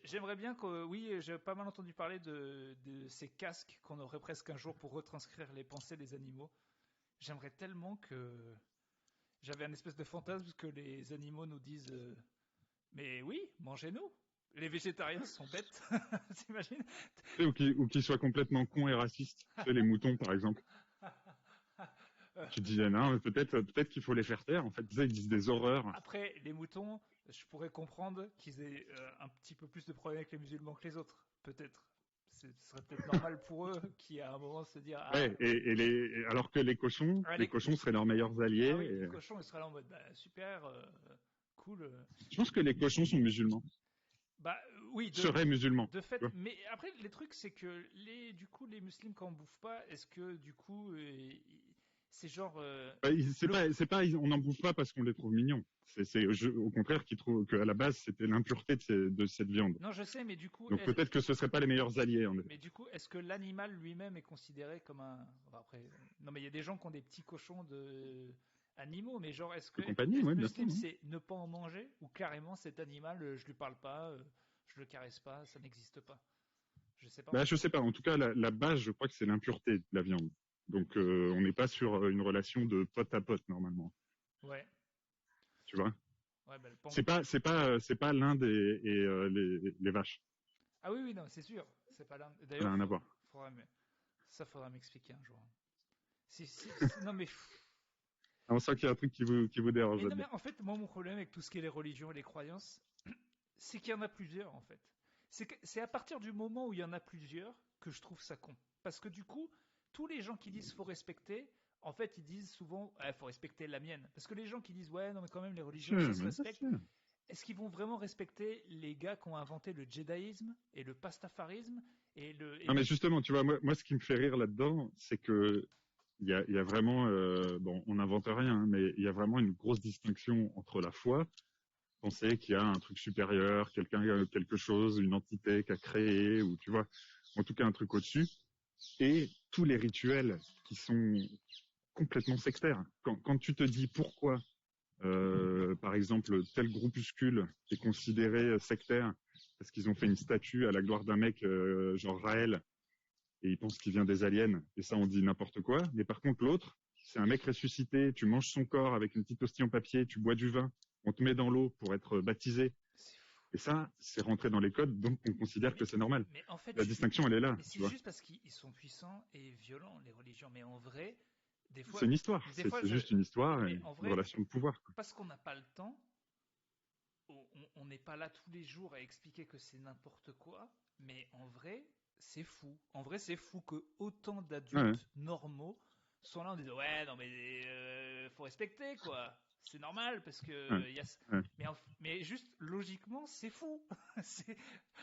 J'aimerais bien que, oui, j'ai pas mal entendu parler de ces casques qu'on aurait presque un jour pour retranscrire les pensées des animaux. J'aimerais tellement que j'avais un espèce de fantasme que les animaux nous disent mais oui, mangez-nous. Les végétariens sont bêtes, t'imagines? Ou qu'ils soient complètement cons et racistes. Tu sais, les moutons, par exemple. Tu te disais, non, mais peut-être qu'il faut les faire taire. En fait, ça, ils disent des horreurs. Après, les moutons, je pourrais comprendre qu'ils aient un petit peu plus de problèmes avec les musulmans que les autres, peut-être. Ce serait peut-être normal pour eux qui à un moment se dire ah, Ouais, alors que ah, les cochons seraient leurs meilleurs alliés. ah oui, les cochons ils seraient là en mode bah, super cool. Je pense que les cochons sont musulmans. Bah oui, Seraient musulmans. de fait, Tu vois. mais après les trucs c'est que du coup les musulmans quand on bouffe pas, est-ce que du coup c'est genre Bah, on n'en bouffe pas parce qu'on les trouve mignons. Au contraire, qu'ils trouvent qu'à la base, c'était l'impureté de cette viande. non je sais mais du coup Donc peut-être que ce seraient pas les meilleurs alliés, en effet. mais du coup, est-ce que l'animal lui-même est considéré comme un... Enfin, après, non, mais il y a des gens qui ont des petits cochons de animaux, mais genre, est-ce que De compagnie, être oui, bien sûr. muslim, Hein. c'est ne pas en manger ou carrément cet animal, je lui parle pas, je le caresse pas, ça n'existe pas. Je sais pas. Bah, je sais pas. En tout cas, la base, je crois que c'est l'impureté de la viande. Donc on n'est pas sur une relation de pote à pote normalement. Ouais. Tu vois. Ouais, bah, C'est pas l'Inde les vaches. Ah oui, oui, non, c'est sûr. C'est pas là. Ça n'a D'ailleurs, rien à voir. ça faudra m'expliquer un jour. Non, mais On sent qu'il y a un truc qui vous dérange mais non, mais là-dedans. en fait, moi, mon problème avec tout ce qui est les religions et les croyances, c'est qu'il y en a plusieurs, en fait. C'est à partir du moment où il y en a plusieurs que je trouve ça con. Parce que du coup, tous les gens qui disent faut respecter, en fait, ils disent souvent faut respecter la mienne. Parce que les gens qui disent ouais, non, mais quand même, les religions, ça se Bien respecte. sûr. Est-ce qu'ils vont vraiment respecter les gars qui ont inventé le djédaïsme et le pastafarisme Non, mais justement, tu vois, moi, ce qui me fait rire là-dedans, c'est que il y a vraiment, bon, on n'invente rien, hein, mais il y a vraiment une grosse distinction entre la foi, penser qu'il y a un truc supérieur, quelque chose, une entité qu'a créé, ou tu vois, en tout cas un truc au-dessus, et tous les rituels qui sont complètement sectaires. Quand tu te dis pourquoi, par exemple, tel groupuscule est considéré sectaire parce qu'ils ont fait une statue à la gloire d'un mec genre Raël, et ils pensent qu'il vient des aliens, et ça on dit n'importe quoi. Mais par contre l'autre, c'est un mec ressuscité, tu manges son corps avec une petite hostie en papier, tu bois du vin, on te met dans l'eau pour être baptisé. c'est fou. Et ça, c'est rentré dans les codes, donc on considère que c'est normal. Mais en fait, La distinction, elle est là, mais tu c'est vois. juste parce qu'ils sont puissants et violents, les religions. Mais en vrai, des fois, C'est une histoire, des fois, c'est juste une histoire et mais en une vrai, relation de pouvoir. Quoi. parce qu'on n'a pas le temps, on n'est pas là tous les jours à expliquer que c'est n'importe quoi. Mais en vrai, c'est fou. En vrai, c'est fou que autant Ouais. d'adultes normaux soient là en disant ouais, non mais faut respecter quoi. C'est normal parce que Ouais, il y a... ouais. mais juste logiquement, c'est fou. c'est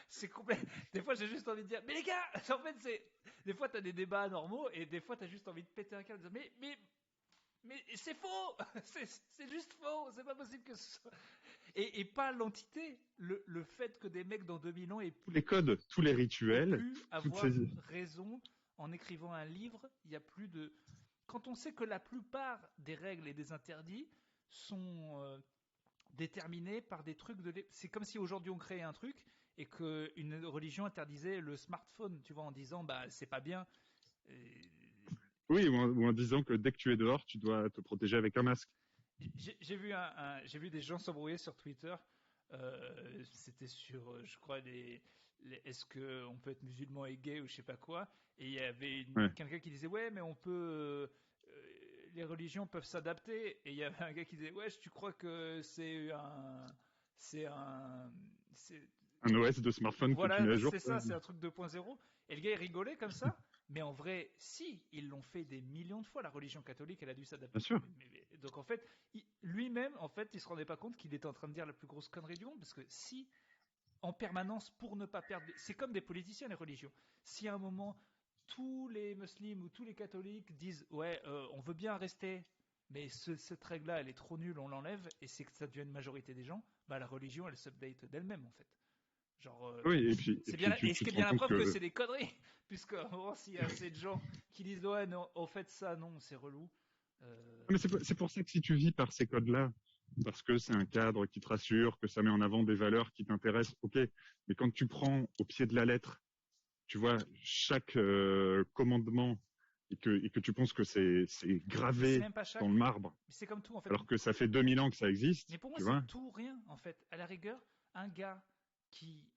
c'est complet. Des fois, j'ai juste envie de dire, mais les gars, en fait, c'est. Des fois, t'as des débats normaux et des fois, t'as juste envie de péter un câble. Mais c'est faux. C'est juste faux. C'est pas possible que ce soit. Et pas l'entité. Le fait que des mecs dans 2000 ans Tous les codes, tous les aient rituels, pu toutes avoir ces... raison en écrivant un livre, il y a plus de. Quand on sait que la plupart des règles et des interdits sont déterminés par des trucs de. C'est comme si aujourd'hui on créait un truc et qu'une religion interdisait le smartphone, tu vois, en disant bah c'est pas bien. Et Oui, ou en disant que dès que tu es dehors, tu dois te protéger avec un masque. j'ai vu des gens s'embrouiller sur Twitter. C'était sur, je crois, est-ce qu'on peut être musulman et gay ou je sais pas quoi. Et il y avait Ouais. quelqu'un qui disait ouais, mais on peut. Les religions peuvent s'adapter. Et il y avait un gars qui disait ouais, tu crois que c'est un, c'est, Un OS de smartphone que tu voilà, mets à jour, c'est quoi. ça, c'est un truc 2.0. Et le gars, il rigolait comme ça. Mais en vrai, si, ils l'ont fait des millions de fois. La religion catholique, elle a dû Bien s'adapter. sûr. Donc en fait, lui-même, en fait, il se rendait pas compte qu'il était en train de dire la plus grosse connerie du monde. Parce que si, en permanence, pour ne pas perdre. C'est comme des politiciens, les religions. Si à un moment, tous les musulmans ou tous les catholiques disent ouais, on veut bien rester, mais cette règle-là, elle est trop nulle, on l'enlève, et c'est que ça devient une majorité des gens, bah la religion, elle s'update d'elle-même, en fait. Genre, Oui, et c'est puis bien, et ce tu qui est te rends bien la compte preuve que que... c'est des conneries, puisque s'il y a assez de gens qui disent ouais non, au fait ça non, c'est relou. Mais c'est pour ça que si tu vis par ces codes-là, parce que c'est un cadre qui te rassure, que ça met en avant des valeurs qui t'intéressent, ok. Mais quand tu prends au pied de la lettre, tu vois, chaque commandement et que tu penses que c'est Mais c'est gravé même pas dans chaque, le marbre, mais c'est comme tout en fait. alors que ça fait 2000 ans que ça Mais existe, pour moi tu vois. c'est tout ou rien en fait. À la rigueur, un gars qui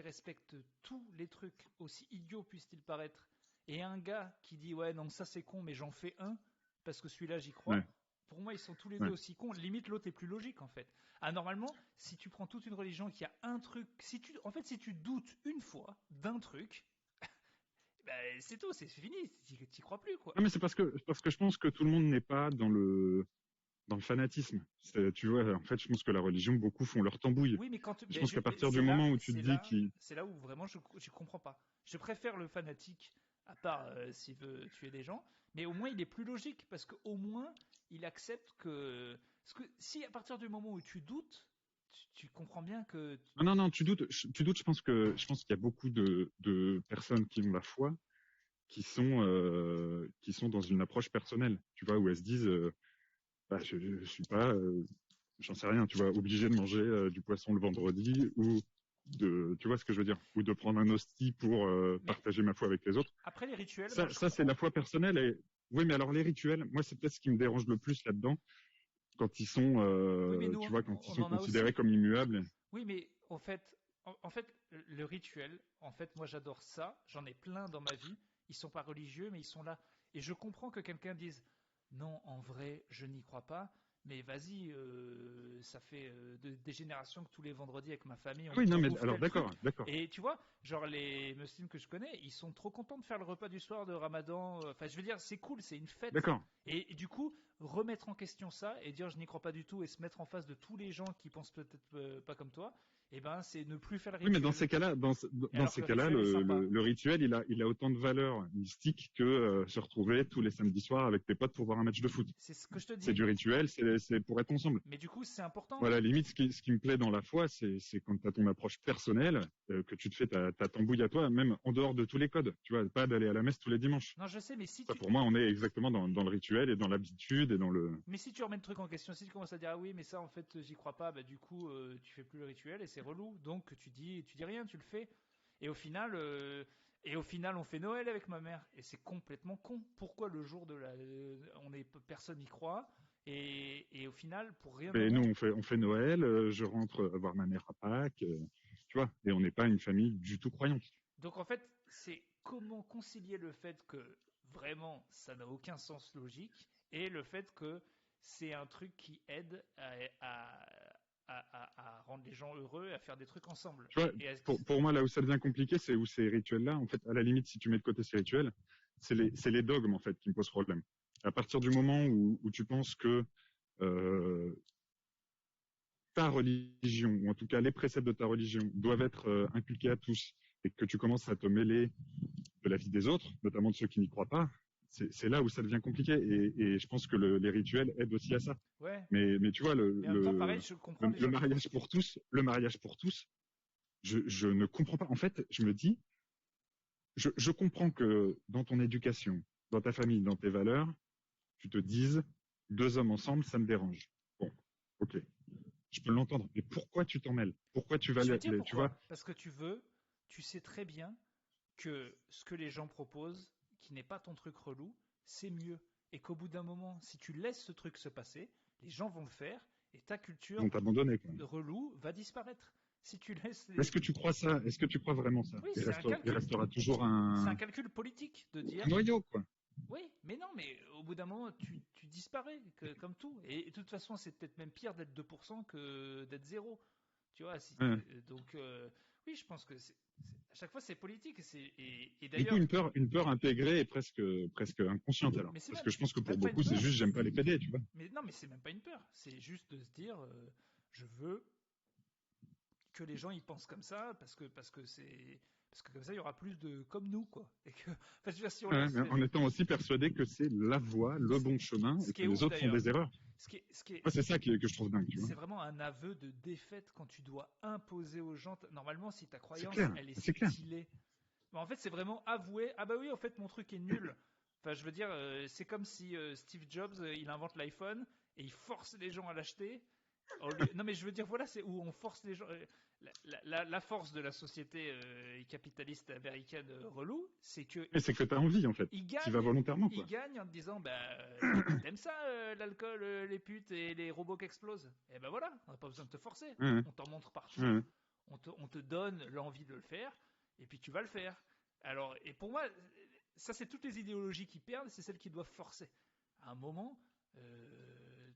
respecte tous les trucs, aussi idiots puissent-ils paraître, et un gars qui dit ouais non ça c'est con mais j'en fais un parce que celui-là j'y crois. Ouais, Pour moi ils sont tous les deux ouais. aussi cons. Limite l'autre est plus logique en fait. Ah normalement si tu prends toute une religion qui a un truc, si tu doutes une fois d'un truc, ben, c'est tout, c'est fini, t'y crois plus quoi. Non, mais c'est parce que je pense que tout le monde n'est pas dans le fanatisme. Tu vois, en fait, je pense que la religion, beaucoup font leur tambouille. Oui, mais Je pense qu'à partir du moment où tu te dis qu'il... c'est là où vraiment je comprends pas. Je préfère le fanatique, à part s'il veut tuer des gens, mais au moins il est plus logique parce qu'au moins il accepte que. Parce que si à partir du moment où tu doutes, tu comprends bien que. Non, non, non, tu doutes, je pense qu'il y a beaucoup de personnes qui ont la foi, qui sont dans une approche personnelle, tu vois, où elles se disent, bah, je suis pas, j'en sais rien, tu vois, obligé de manger du poisson le vendredi ou tu vois ce que je veux dire, ou de prendre un hostie pour Mais partager ma foi avec les autres. après les rituels, moi je Ça c'est la comprends. foi personnelle. Et oui, mais alors les rituels, moi c'est peut-être ce qui me dérange le plus là-dedans, quand ils sont, Oui, mais nous tu vois, quand ils on sont en a considérés aussi. comme immuables. Oui, mais en fait, le rituel, en fait, moi j'adore ça. J'en ai plein dans ma vie. Ils sont pas religieux, mais ils sont là. Et je comprends que quelqu'un dise non, en vrai, je n'y crois pas. Mais vas-y, ça fait des générations que tous les vendredis avec ma famille, Oui, non, on mais bouffe alors tel d'accord, truc. d'accord. Et tu vois, genre les musulmans que je connais, ils sont trop contents de faire le repas du soir de Ramadan. Enfin, je veux dire, c'est cool, c'est une fête. D'accord. Et du coup, remettre en question ça et dire je n'y crois pas du tout et se mettre en face de tous les gens qui pensent peut-être pas comme toi, eh ben c'est ne plus faire le Oui, mais dans rituel. ces cas-là, Et dans alors ces que le cas-là, rituel est sympa. le rituel, il a autant de valeur mystique que se retrouver tous les samedis soirs avec tes potes pour voir un match de foot. C'est ce que je te C'est dis. du rituel, c'est pour être ensemble. Mais du coup, c'est important. Voilà, limite, ce qui me plaît dans la foi, c'est quand tu as ton approche personnelle, que tu te fais ta tambouille à toi, même en dehors de tous les codes. Tu vois, pas d'aller à la messe tous les dimanches. Non, je sais, mais si Ça, tu pour moi, on est exactement dans le rituel et dans l'habitude et dans le... mais si tu remets le truc en question, si tu commences à dire ah oui, mais ça en fait j'y crois pas, bah du coup tu fais plus le rituel et c'est relou. Donc tu dis rien, tu le fais. Et au final on fait Noël avec ma mère et c'est complètement con. Pourquoi le jour de la personne n'y croit et au final pour rien au Et nous, monde. on fait Noël, je rentre voir ma mère à Pâques, tu vois, et on n'est pas une famille du tout croyante. Donc en fait, c'est comment concilier le fait que vraiment ça n'a aucun sens logique et le fait que c'est un truc qui aide à rendre les gens heureux et à faire des trucs ensemble. Tu vois, pour moi, là où ça devient compliqué, c'est où ces rituels-là, en fait, à la limite, si tu mets de côté ces rituels, c'est les dogmes, en fait, qui me posent problème. À partir du moment où tu penses que euh, ta religion, ou en tout cas les préceptes de ta religion, doivent être inculqués à tous, et que tu commences à te mêler de la vie des autres, notamment de ceux qui n'y croient pas, c'est là où ça devient compliqué. Et je pense que les rituels aident aussi à ça. Ouais. Mais tu vois, Mais en même temps, pareil, je comprends les le gens qui mariage pour tous, je ne comprends pas. En fait, je me dis, je comprends que dans ton éducation, dans ta famille, dans tes valeurs, tu te dises, deux hommes ensemble, ça me dérange. Bon, ok, je peux l'entendre. Mais pourquoi tu t'en mêles? Pourquoi tu vas, Je vais te dire tu vois? pourquoi. Parce que tu sais très bien que ce que les gens proposent, qui n'est pas ton truc relou, c'est mieux. Et qu'au bout d'un moment, si tu laisses ce truc se passer, les gens vont le faire et ta Ils culture vont t'abandonner, quoi. relou va disparaître. Si tu laisses Est-ce que tu crois ça? Est-ce que tu crois vraiment ça? Oui, Il restera toujours c'est un calcul politique de un dire noyau, quoi. oui, mais non, mais au bout d'un moment, tu disparais, comme tout. Et de toute façon, c'est peut-être même pire d'être 2% que d'être zéro. Tu vois, Ouais. donc, oui, je pense que à chaque fois, c'est politique. Et Du coup, d'ailleurs, une peur intégrée et presque inconsciente alors. mais c'est Parce que je pense que pour même pas une beaucoup, c'est peur. juste j'aime pas les PD, tu vois. Mais non, mais c'est même pas une peur. C'est juste de se dire, je veux que les gens ils pensent comme ça parce que comme ça il y aura plus de comme nous quoi. Et que, enfin, je veux dire, si on Ouais, laisse mais en étant aussi persuadé que c'est la voie, le bon chemin, ce et qui que est les ouf autres font d'ailleurs, des erreurs. ce qui est Moi, c'est ça que je trouve dingue, tu vois. c'est vraiment un aveu de défaite quand tu dois imposer aux gens. Normalement, si ta C'est croyance, clair, elle est c'est clair. stylée. Mais en fait, c'est vraiment avouer. Ah bah oui, en fait, mon truc est nul. Enfin, je veux dire, c'est comme si Steve Jobs, il invente l'iPhone et il force les gens à l'acheter. Non, mais je veux dire, voilà, c'est où on force les gens. La force de la société capitaliste américaine relou, c'est que Mais c'est que t'as envie, en fait. il Tu vas gagne, volontairement, il quoi. gagne en te disant bah t'aimes ça l'alcool, les putes et les robots qui explosent. Et ben voilà, on n'a pas besoin de te forcer. Ouais, On t'en montre partout, ouais. on te donne l'envie de le faire et puis tu vas le faire. Alors et pour moi, ça c'est toutes les idéologies qui perdent, c'est celles qui doivent forcer. À un moment,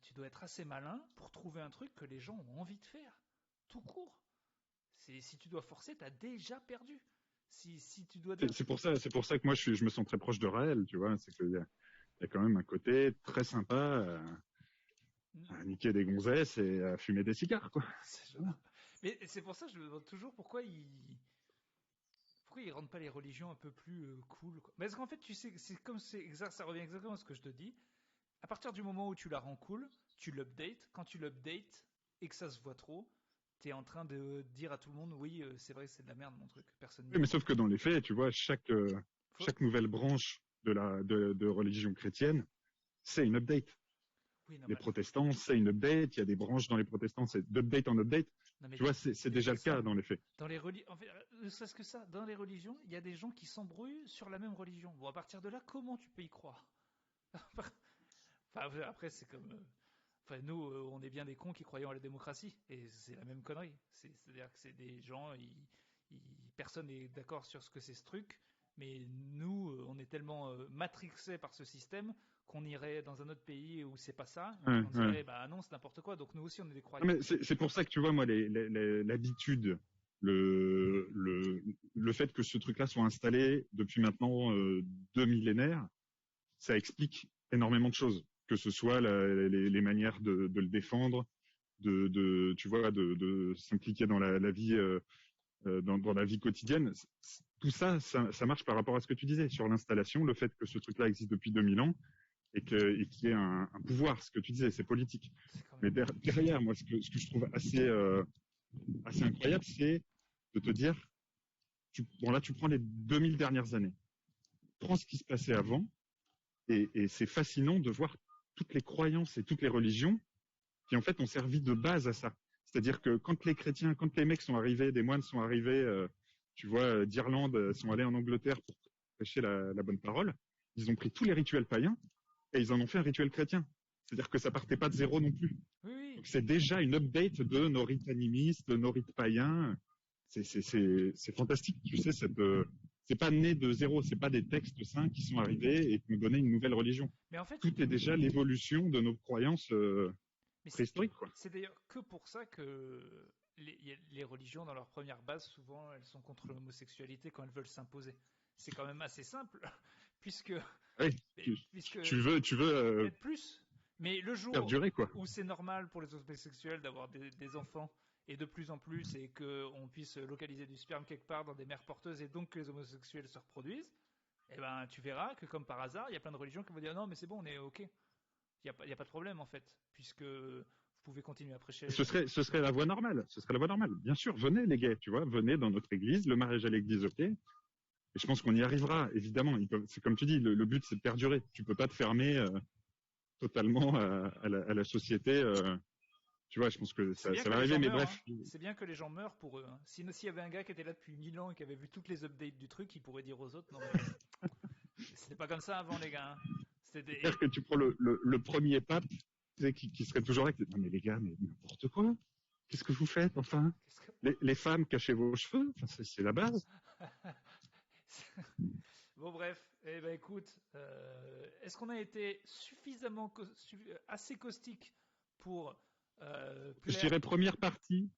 tu dois être assez malin pour trouver un truc que les gens ont envie de faire, tout court. Si tu dois forcer, t'as déjà perdu. Si tu dois dire C'est pour ça que moi, je me sens très proche de Raël, tu vois. C'est qu'il y a quand même un côté très sympa à niquer des gonzesses et à fumer des cigares, quoi. mais c'est pour ça que je me demande toujours pourquoi ils rendent pas les religions un peu plus cool quoi. Mais parce qu'en fait, tu sais, ça revient exactement à ce que je te dis. À partir du moment où tu la rends cool, tu l'updates. Quand tu l'updates et que ça se voit trop, t'es en train de dire à tout le monde, oui, c'est vrai, c'est de la merde mon truc. Personne n'y Oui, mais croit. sauf que dans les faits, tu vois, Faut... chaque nouvelle branche de religion chrétienne, c'est une update. Oui, non, Les mais, protestants, c'est une update. Il y a des branches dans les protestants, c'est d'update en update. non, mais Tu vois, c'est mais de déjà toute le cas façon, dans les faits. dans les religions, en fait, ne serait-ce que ça, dans les religions, il y a des gens qui s'embrouillent sur la même religion. Bon, à partir de là, comment tu peux y croire? Enfin, après, c'est comme. Enfin, nous, on est bien des cons qui croyons à la démocratie. Et c'est la même connerie. C'est-à-dire que c'est des gens, personne n'est d'accord sur ce que c'est ce truc. Mais nous, on est tellement matrixés par ce système qu'on irait dans un autre pays où c'est pas ça. Ouais, On ouais. dirait, bah non, c'est n'importe quoi. Donc nous aussi, on est des Non, croyants. mais c'est pour ça que tu vois, moi, l'habitude, le fait que ce truc-là soit installé depuis maintenant 2 millénaires, ça explique énormément de choses. Que ce soit les manières de le défendre, tu vois, de s'impliquer dans la vie, dans la vie quotidienne. Tout ça, ça marche par rapport à ce que tu disais sur l'installation, le fait que ce truc-là existe depuis 2000 ans et qu'il y ait un pouvoir. Ce que tu disais, c'est politique. C'est quand Mais même. derrière, moi, ce que je trouve assez incroyable, c'est de te dire, bon là, tu prends les 2000 dernières années, prends ce qui se passait avant, et c'est fascinant de voir toutes les croyances et toutes les religions qui en fait ont servi de base à ça. C'est-à-dire que quand les chrétiens, quand les mecs sont arrivés, des moines sont arrivés, tu vois, d'Irlande, sont allés en Angleterre pour prêcher la bonne parole, ils ont pris tous les rituels païens et ils en ont fait un rituel chrétien. C'est-à-dire que ça partait pas de zéro non plus. Oui, oui. Donc c'est déjà une update de nos rites animistes, de nos rites païens. C'est fantastique, tu sais, c'est pas né de zéro, c'est pas des textes saints qui sont arrivés et qui nous donnaient une nouvelle religion. Mais en fait, Tout est déjà l'évolution de nos croyances mais préhistoriques, quoi. c'est d'ailleurs que pour ça que les religions, dans leur première base, souvent, elles sont contre l'homosexualité quand elles veulent s'imposer. C'est quand même assez simple, puisque, Oui, puisque tu veux peut-être plus. Mais le jour perdurer, quoi. où c'est normal pour les homosexuels d'avoir des enfants, et de plus en plus, et qu'on puisse localiser du sperme quelque part dans des mères porteuses, et donc que les homosexuels se reproduisent, eh ben, tu verras que comme par hasard, il y a plein de religions qui vont dire non, mais c'est bon, on est ok. Il n'y a pas de problème en fait, puisque vous pouvez continuer à prêcher. Ce serait la voie normale. Ce serait la voie normale. Bien sûr, venez les gays, tu vois, venez dans notre église, le mariage à l'église, ok. Et je pense qu'on y arrivera, évidemment. C'est comme tu dis, le but c'est de perdurer. Tu peux pas te fermer totalement à la société. Tu vois, je pense que ça va arriver, mais bref. Hein. C'est bien que les gens meurent pour eux. Hein. S'il y avait un gars qui était là depuis 1000 ans et qui avait vu toutes les updates du truc, il pourrait dire aux autres non mais c'était pas comme ça avant les gars. Hein. C'est-à-dire que tu prends le premier pape, tu sais, qui serait toujours là, non mais les gars, mais n'importe quoi. Qu'est-ce que vous faites, enfin? Les femmes, cachez vos cheveux, enfin, c'est la base. Bon bref, eh ben écoute, est-ce qu'on a été suffisamment assez caustique pour je dirais première partie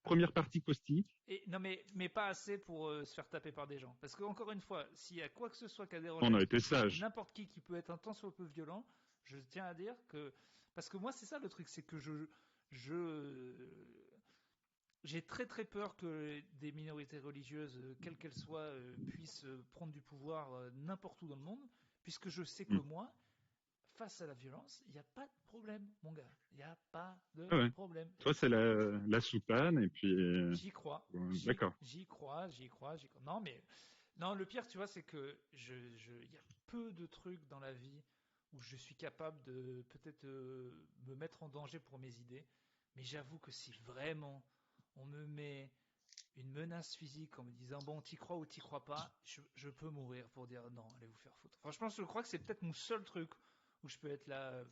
caustique. Et non mais pas assez pour se faire taper par des gens. Parce que encore une fois, s'il y a quoi que ce soit qui a dérangé on a été sage. N'importe qui peut être un tant soit peu violent, je tiens à dire que parce que moi c'est ça le truc, c'est que j'ai très très peur que des minorités religieuses, quelles qu'elles soient, puissent prendre du pouvoir n'importe où dans le monde, puisque je sais que moi, face à la violence, il n'y a pas de problème, mon gars. Il n'y a pas de problème. Toi, c'est la soutane, et puis... J'y crois. D'accord. J'y crois. Non, mais... Non, le pire, tu vois, c'est que il y a peu de trucs dans la vie où je suis capable de peut-être me mettre en danger pour mes idées. Mais j'avoue que si vraiment on me met une menace physique en me disant bon, t'y crois ou t'y crois pas, je peux mourir pour dire non, allez vous faire foutre. Franchement, je crois que c'est peut-être mon seul truc où je peux être là.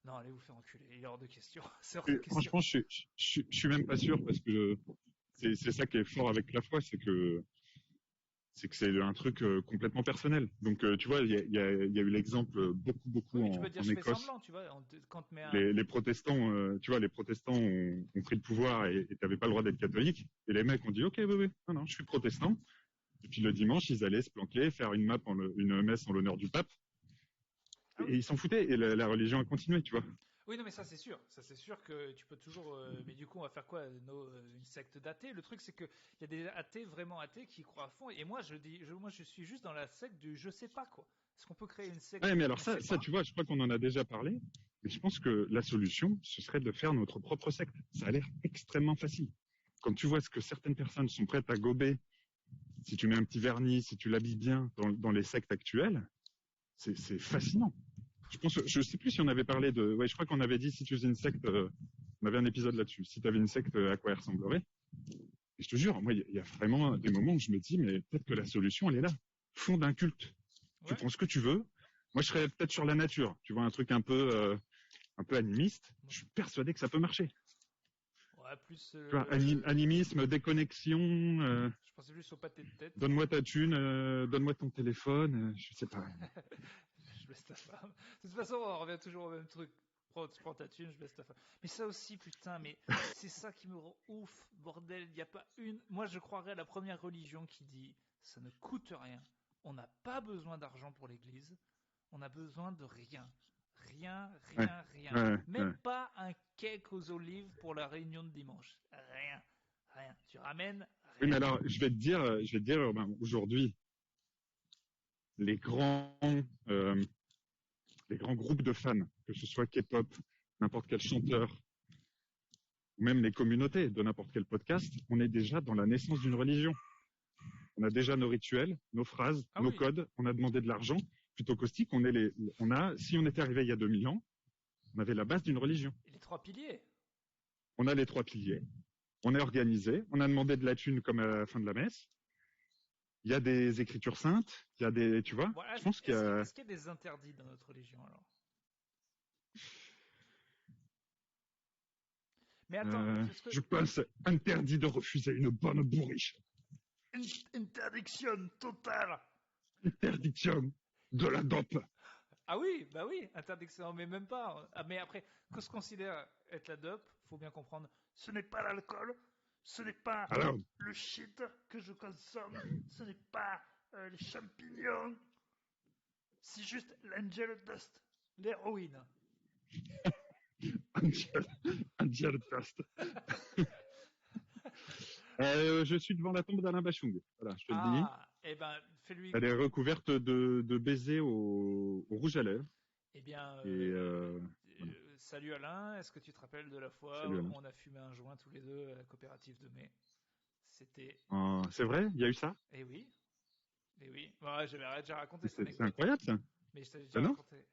Non, allez vous faire enculer, il est hors de question. Franchement, je suis même pas sûr parce que c'est ça qui est fort avec la foi, c'est que c'est un truc complètement personnel. Donc, tu vois, il y a eu l'exemple beaucoup oui, tu peux dire, en je Écosse. Fais semblant, tu vois, quand les protestants, tu vois, les protestants ont pris le pouvoir et t'avais pas le droit d'être catholique. Et les mecs ont dit, ok, oui, non, je suis protestant. Et puis le dimanche, ils allaient se planquer, faire une messe en l'honneur du pape. Et ils s'en foutaient. Et la religion a continué, tu vois. Oui, non, mais ça c'est sûr. Ça c'est sûr que tu peux toujours. Mais du coup, on va faire quoi une secte d'athées. Le truc, c'est qu'il y a des athées vraiment athées qui croient à fond. Et moi, je suis juste dans la secte du je sais pas quoi. Est-ce qu'on peut créer une secte? Ouais, mais alors ça, tu vois, je crois qu'on en a déjà parlé. Mais je pense que la solution, ce serait de faire notre propre secte. Ça a l'air extrêmement facile. Quand tu vois ce que certaines personnes sont prêtes à gober, si tu mets un petit vernis, si tu l'habilles bien dans les sectes actuelles, c'est fascinant. Je sais plus si on avait parlé de, ouais, je crois qu'on avait dit si tu faisais une secte, on avait un épisode là-dessus. Si tu avais une secte, à quoi elle ressemblerait? Et je te jure, moi, il y a vraiment des moments où je me dis, mais peut-être que la solution, elle est là. Fonde un culte. Ouais. Tu prends ce que tu veux. Moi, je serais peut-être sur la nature. Tu vois, un truc un peu animiste. Je suis persuadé que ça peut marcher. Ouais, plus. Tu vois, animisme, déconnexion. Je pensais plus au pâté de tête. Donne-moi ta thune, donne-moi ton téléphone. Je sais pas. Je baisse ta femme. De toute façon, on revient toujours au même truc. Tu prends ta thune, je baisse ta femme. Mais ça aussi, putain, mais c'est ça qui me rend ouf, bordel. Il n'y a pas une. Moi, je croirais à la première religion qui dit ça ne coûte rien. On n'a pas besoin d'argent pour l'église. On a besoin de rien. Rien. Même pas un cake aux olives pour la réunion de dimanche. Rien. Tu ramènes rien. Oui, mais alors, je vais te dire, aujourd'hui, les grands groupes de fans, que ce soit K-pop, n'importe quel chanteur, ou même les communautés de n'importe quel podcast, on est déjà dans la naissance d'une religion. On a déjà nos rituels, nos phrases, nos codes, on a demandé de l'argent. Plutôt caustique, si on était arrivé il y a 2000 ans, on avait la base d'une religion. Et les 3 piliers. On a les 3 piliers. On est organisé, on a demandé de la thune comme à la fin de la messe. Il y a des écritures saintes, il y a des, tu vois. Je pense qu'il y a... Est-ce qu'il y a des interdits dans notre religion alors? Mais attends, je pense interdit de refuser une bonne bourriche. Interdiction totale. Interdiction de la dope. Ah oui, bah oui, interdiction, mais même pas. Ah, mais après, que se considère être la dope, faut bien comprendre, ce n'est pas l'alcool, ce n'est pas le shit que je consomme, ce n'est pas les champignons, c'est juste l'angel dust, l'héroïne. Angel Dust. Je suis devant la tombe d'Alain Bachung. Voilà, je te le dis. Ah, eh ben, fais-lui. Elle est recouverte de baisers au rouge à lèvres. Eh bien, Et voilà. salut Alain, est-ce que tu te rappelles de la fois Salut où Alain. on a fumé un joint tous les deux à la coopérative de mai? C'était. C'est vrai, il y a eu ça. Eh oui, eh oui. Ouais, j'avais déjà raconté cette C'est anecdote. incroyable ça. Mais je t'avais Ah déjà non. raconté.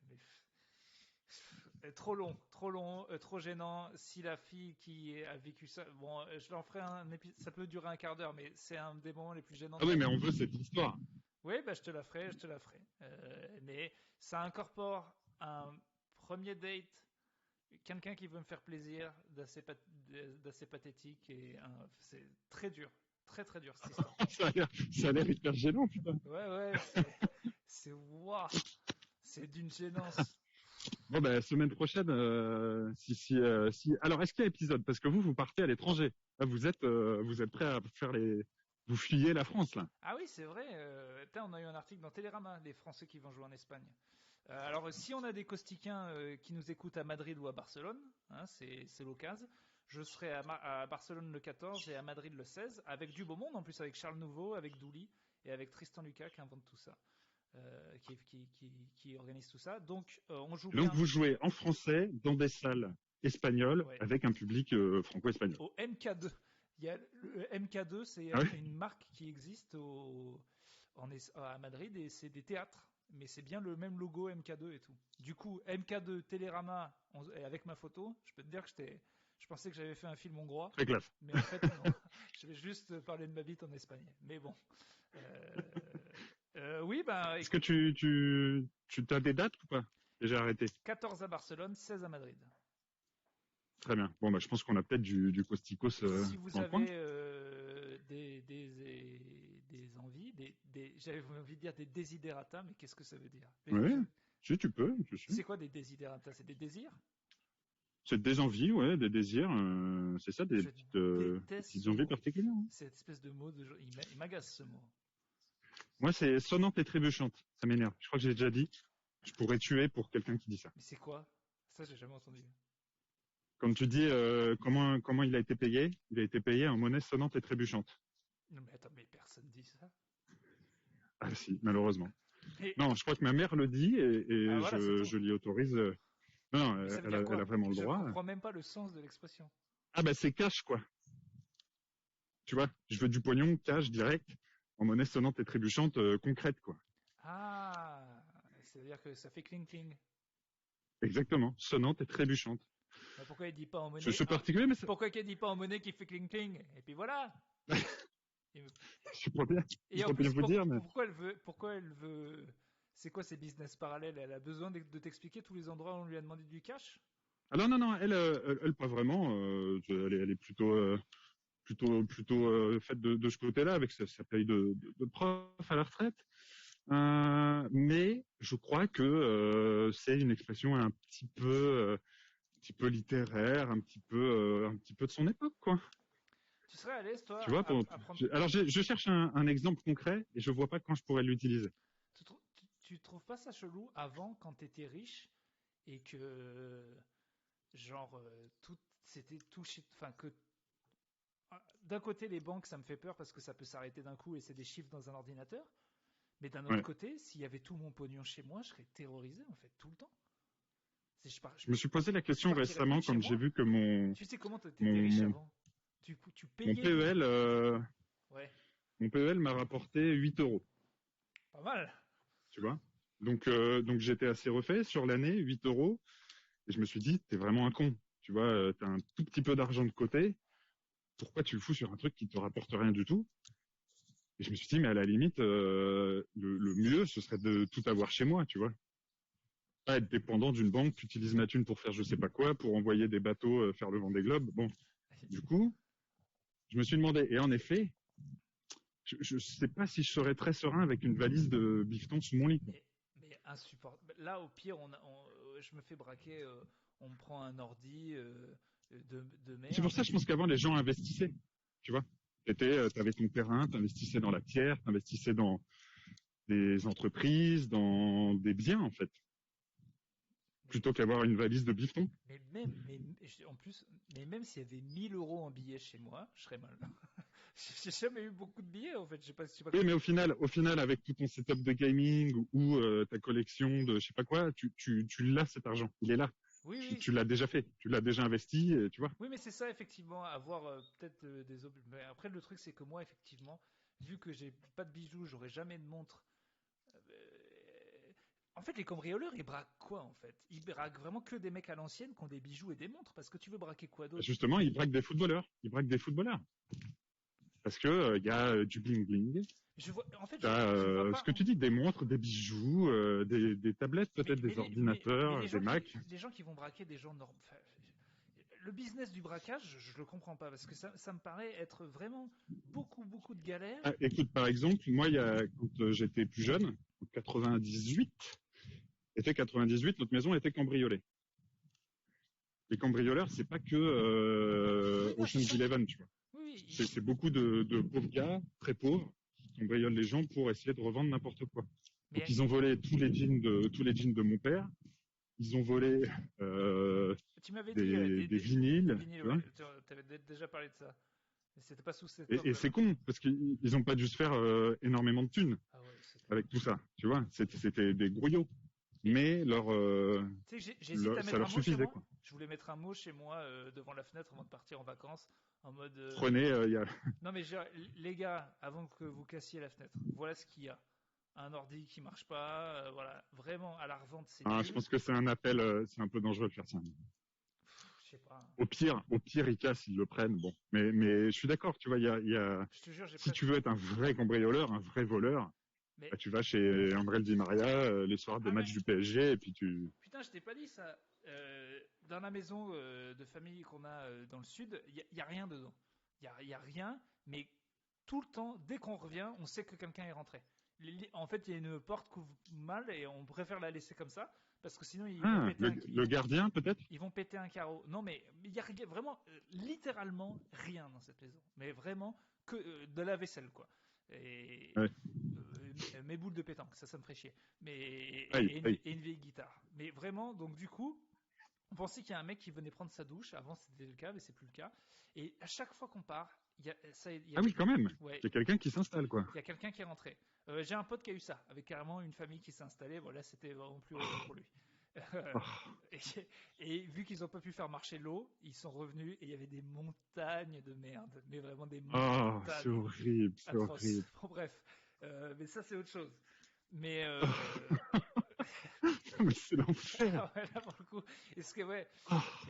Mais trop long, trop gênant. Si la fille qui a vécu ça, bon, je l'en ferai un épisode. Ça peut durer un quart d'heure, mais c'est un des moments les plus gênants Ah de oui, ma mais vie. on veut cette histoire. Oui, bah, je te la ferai, je te la ferai. Mais ça incorpore un premier date, quelqu'un qui veut me faire plaisir, d'assez pathétique et c'est très dur, très dur cette histoire. Ça a l'air hyper gênant, putain. Ouais, c'est waouh, c'est d'une gênance. Bon, ben, semaine prochaine, si. Alors, est-ce qu'il y a épisode? Parce que vous partez à l'étranger. Là, vous êtes prêt à faire vous fuyez la France, là. Ah oui, c'est vrai. On a eu un article dans Télérama, les Français qui vont jouer en Espagne. Alors, si on a des Costicains qui nous écoutent à Madrid ou à Barcelone, hein, c'est l'occasion. Je serai à Barcelone le 14 et à Madrid le 16, avec du beau monde, en plus avec Charles Nouveau, avec Douli et avec Tristan Lucas qui invente tout ça, qui organise tout ça. Donc, on joue bien. Donc, vous jouez en français dans des salles espagnoles Ouais. avec un public franco-espagnol. Au MK2. Le MK2, c'est Ah oui. une marque qui existe à Madrid et c'est des théâtres. Mais c'est bien le même logo MK2 et tout. Du coup, MK2 Télérama avec ma photo, je peux te dire que je pensais que j'avais fait un film hongrois. Très classe. Mais en fait, non. Je vais juste parler de ma bite en Espagne. Mais bon. Oui, bah. Est-ce que tu as des dates ou pas? Déjà arrêté. 14 à Barcelone, 16 à Madrid. Très bien. Bon, bah, je pense qu'on a peut-être du Costicos Si vous dans le coin. avez des envies, j'avais envie de dire des desiderata, mais qu'est-ce que ça veut dire? Oui, si tu peux. Je suis. C'est quoi des desiderata? C'est des désirs? C'est des envies, ouais, des désirs. C'est ça, des Je déteste petites ce envies mot. particulières. Hein. Cette espèce de mot, il m'agace ce mot. Moi, c'est sonnante et trébuchante. Ça m'énerve. Je crois que j'ai déjà dit. Je pourrais tuer pour quelqu'un qui dit ça. Mais c'est quoi? Ça, j'ai jamais entendu. Comme tu dis, comment il a été payé? Il a été payé en monnaie sonnante et trébuchante. Non, mais attends, mais personne dit ça. Ah si, malheureusement. Mais, Non, je crois que ma mère le dit et ah, voilà, je l'y autorise. Non, mais ça veut elle dire quoi? a vraiment le Je droit. comprends même pas le sens de l'expression. Ah bah c'est cash, quoi. Tu vois, je veux du pognon, cash, direct, en monnaie sonnante et trébuchante, concrète, quoi. Ah, c'est-à-dire que ça fait cling cling. Exactement, sonnante et trébuchante. Mais pourquoi il dit pas en monnaie? C'est particulier, mais Pourquoi il dit pas en monnaie qui fait cling cling? Et puis voilà. je suis pas bien. Et Je en peux plus, bien vous dire, mais pourquoi elle veut, c'est quoi ces business parallèles? Elle a besoin de t'expliquer tous les endroits où on lui a demandé du cash? ah non, elle pas vraiment. Elle est plutôt faite de ce côté-là, avec sa paye de prof à la retraite. Mais je crois que c'est une expression un petit peu littéraire, un petit peu de son époque, quoi. Tu serais à l'aise, toi, Tu vois, à prendre. alors je cherche un exemple concret et je vois pas quand je pourrais l'utiliser. Tu trouves pas ça chelou avant, quand t'étais riche et que, genre, tout, c'était tout shit, enfin, que d'un côté, les banques, ça me fait peur parce que ça peut s'arrêter d'un coup et c'est des chiffres dans un ordinateur. Mais d'un autre Ouais. côté, s'il y avait tout mon pognon chez moi, je serais terrorisé, en fait, tout le temps. Je me suis posé la question partirais récemment plus de chez quand j'ai moi. vu que mon Tu sais comment t'étais riche avant? Tu mon payais. PEL Ouais, mon PEL m'a rapporté 8 euros. pas mal. Tu vois. Donc j'étais assez refait sur l'année, 8 euros. Et je me suis dit, t'es vraiment un con. Tu vois, t'as un tout petit peu d'argent de côté. Pourquoi tu le fous sur un truc qui te rapporte rien du tout? Et je me suis dit, mais à la limite, le mieux, ce serait de tout avoir chez moi, tu vois. Pas être dépendant d'une banque qui utilise ma thune pour faire je sais pas quoi, pour envoyer des bateaux faire le Vendée Globe. Bon, du coup, je me suis demandé, et en effet, je sais pas si je serais très serein avec une valise de bifton sous mon lit. Mais insupportable. Là, au pire, je me fais braquer, on me prend un ordi de merde. C'est pour ça, je pense qu'avant, les gens investissaient, tu vois. T'avais ton terrain, t'investissais dans la pierre, t'investissais dans des entreprises, dans des biens, en fait. plutôt qu'avoir une valise de bifton. En plus, mais même s'il y avait 1000 euros en billets chez moi, je serais mal. J'ai jamais eu beaucoup de billets en fait. Je sais pas. Oui, mais au final, avec tout ton setup de gaming ou ta collection de je sais pas quoi, tu l'as cet argent. Il est là. Oui, oui. Tu l'as déjà fait. Tu l'as déjà investi, tu vois. Oui, mais c'est ça, effectivement, avoir peut-être des objets. Mais après, le truc, c'est que moi, effectivement, vu que j'ai pas de bijoux, j'aurai jamais de montre. En fait, les cambrioleurs, ils braquent quoi, en fait? Ils braquent vraiment que des mecs à l'ancienne qui ont des bijoux et des montres, parce que tu veux braquer quoi d'autre? Justement, ils braquent des footballeurs. Ils braquent des footballeurs. Parce que il y a du bling bling. En fait, je vois Ce pas. que tu dis, des montres, des bijoux, des tablettes, peut-être des ordinateurs, des Macs. Les gens qui vont braquer des gens normaux. Enfin, le business du braquage, je le comprends pas, parce que ça me paraît être vraiment beaucoup de galères. Ah, écoute, par exemple, moi, quand j'étais plus jeune, en 98, notre maison était cambriolée. Les cambrioleurs, c'est pas que Ocean's Eleven, tu vois. Oui, C'est beaucoup de pauvres gars, très pauvres, qui cambriolent les gens pour essayer de revendre n'importe quoi. Donc ils ont volé tous les jeans de mon père. Ils ont volé tu m'avais dit des vinyles, tu vois. ouais, tu avais déjà parlé de ça. Mais c'était pas sous cet Et angle-là. c'est con parce qu'ils ont pas dû se faire énormément de thunes Ah ouais, c'est clair. avec tout ça, tu vois. C'était des grouillots, mais Tu sais, j'hésite à ça mettre un leur mot chez suffisait moi. quoi. Je voulais mettre un mot chez moi devant la fenêtre avant de partir en vacances, en mode. Prenez, Non mais les gars, avant que vous cassiez la fenêtre, voilà ce qu'il y a. Un ordi qui marche pas, voilà, vraiment à la revente c'est nul. je pense que c'est un appel, c'est un peu dangereux de faire ça. Je sais pas. Au pire, ils cassent, ils le prennent. Bon, mais je suis d'accord. Tu vois, Je te jure, j'ai si tu presque. veux être un vrai cambrioleur, un vrai voleur, Mais bah, tu vas chez André Di Maria les soirs des ah mais matchs du PSG et puis tu. putain, je t'ai pas dit ça. Dans la maison de famille qu'on a dans le sud, y a rien dedans. Y a rien, mais tout le temps, dès qu'on revient, on sait que quelqu'un est rentré. En fait, il y a une porte qui ouvre mal et on préfère la laisser comme ça parce que sinon ils vont péter Le gardien peut-être. ils vont péter un carreau. Non, mais il y a vraiment, littéralement rien dans cette maison. Mais vraiment que de la vaisselle, quoi. Et Ouais. mes boules de pétanque, ça me ferait chier. Mais Aïe. et une vieille guitare. Mais vraiment, donc du coup, on pensait qu'il y a un mec qui venait prendre sa douche. Avant, c'était le cas, mais c'est plus le cas. Et à chaque fois qu'on part, il y a ça. Ah oui, quand même. Ouais, Il y a quelqu'un qui s'installe quoi. il y a quelqu'un qui est rentré. J'ai un pote qui a eu ça, avec carrément une famille qui s'est installée. Voilà, c'était vraiment plus heureux pour lui. Oh. Et vu qu'ils n'ont pas pu faire marcher l'eau, ils sont revenus et il y avait des montagnes de merde. Mais vraiment des montagnes. C'est horrible, c'est atroces. horrible. Bon, bref, mais ça c'est autre chose. Mais Mais c'est l'enfer. ouais, là pour le coup, est-ce que ouais,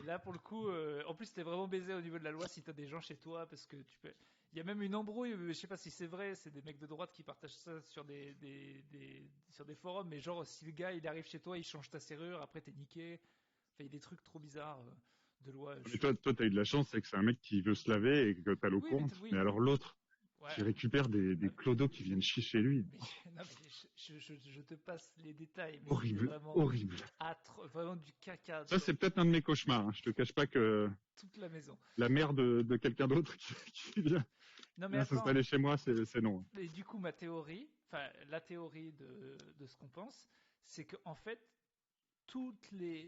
là pour le coup, en plus t'es vraiment baisé au niveau de la loi si t'as des gens chez toi parce que tu peux. Il y a même une embrouille, je sais pas si c'est vrai, c'est des mecs de droite qui partagent ça sur sur des forums, mais genre si le gars il arrive chez toi, il change ta serrure, après t'es niqué. Enfin, il y a des trucs trop bizarres de loi. Mais toi, t'as eu de la chance, c'est que c'est un mec qui veut se laver et que t'as l'eau Oui, courante. oui. Mais alors l'autre, Ouais. qui récupère des clodos qui viennent chier chez lui. Mais, non, mais je te passe les détails. Mais Horrible, vraiment horrible. vraiment du caca. Ça, c'est peut-être un de mes cauchemars. Hein. Je te cache pas que toute la maison. la mère de quelqu'un d'autre qui vient Non mais attends. s'installer chez moi, c'est non. Et du coup, la théorie de ce qu'on pense, c'est qu'en fait,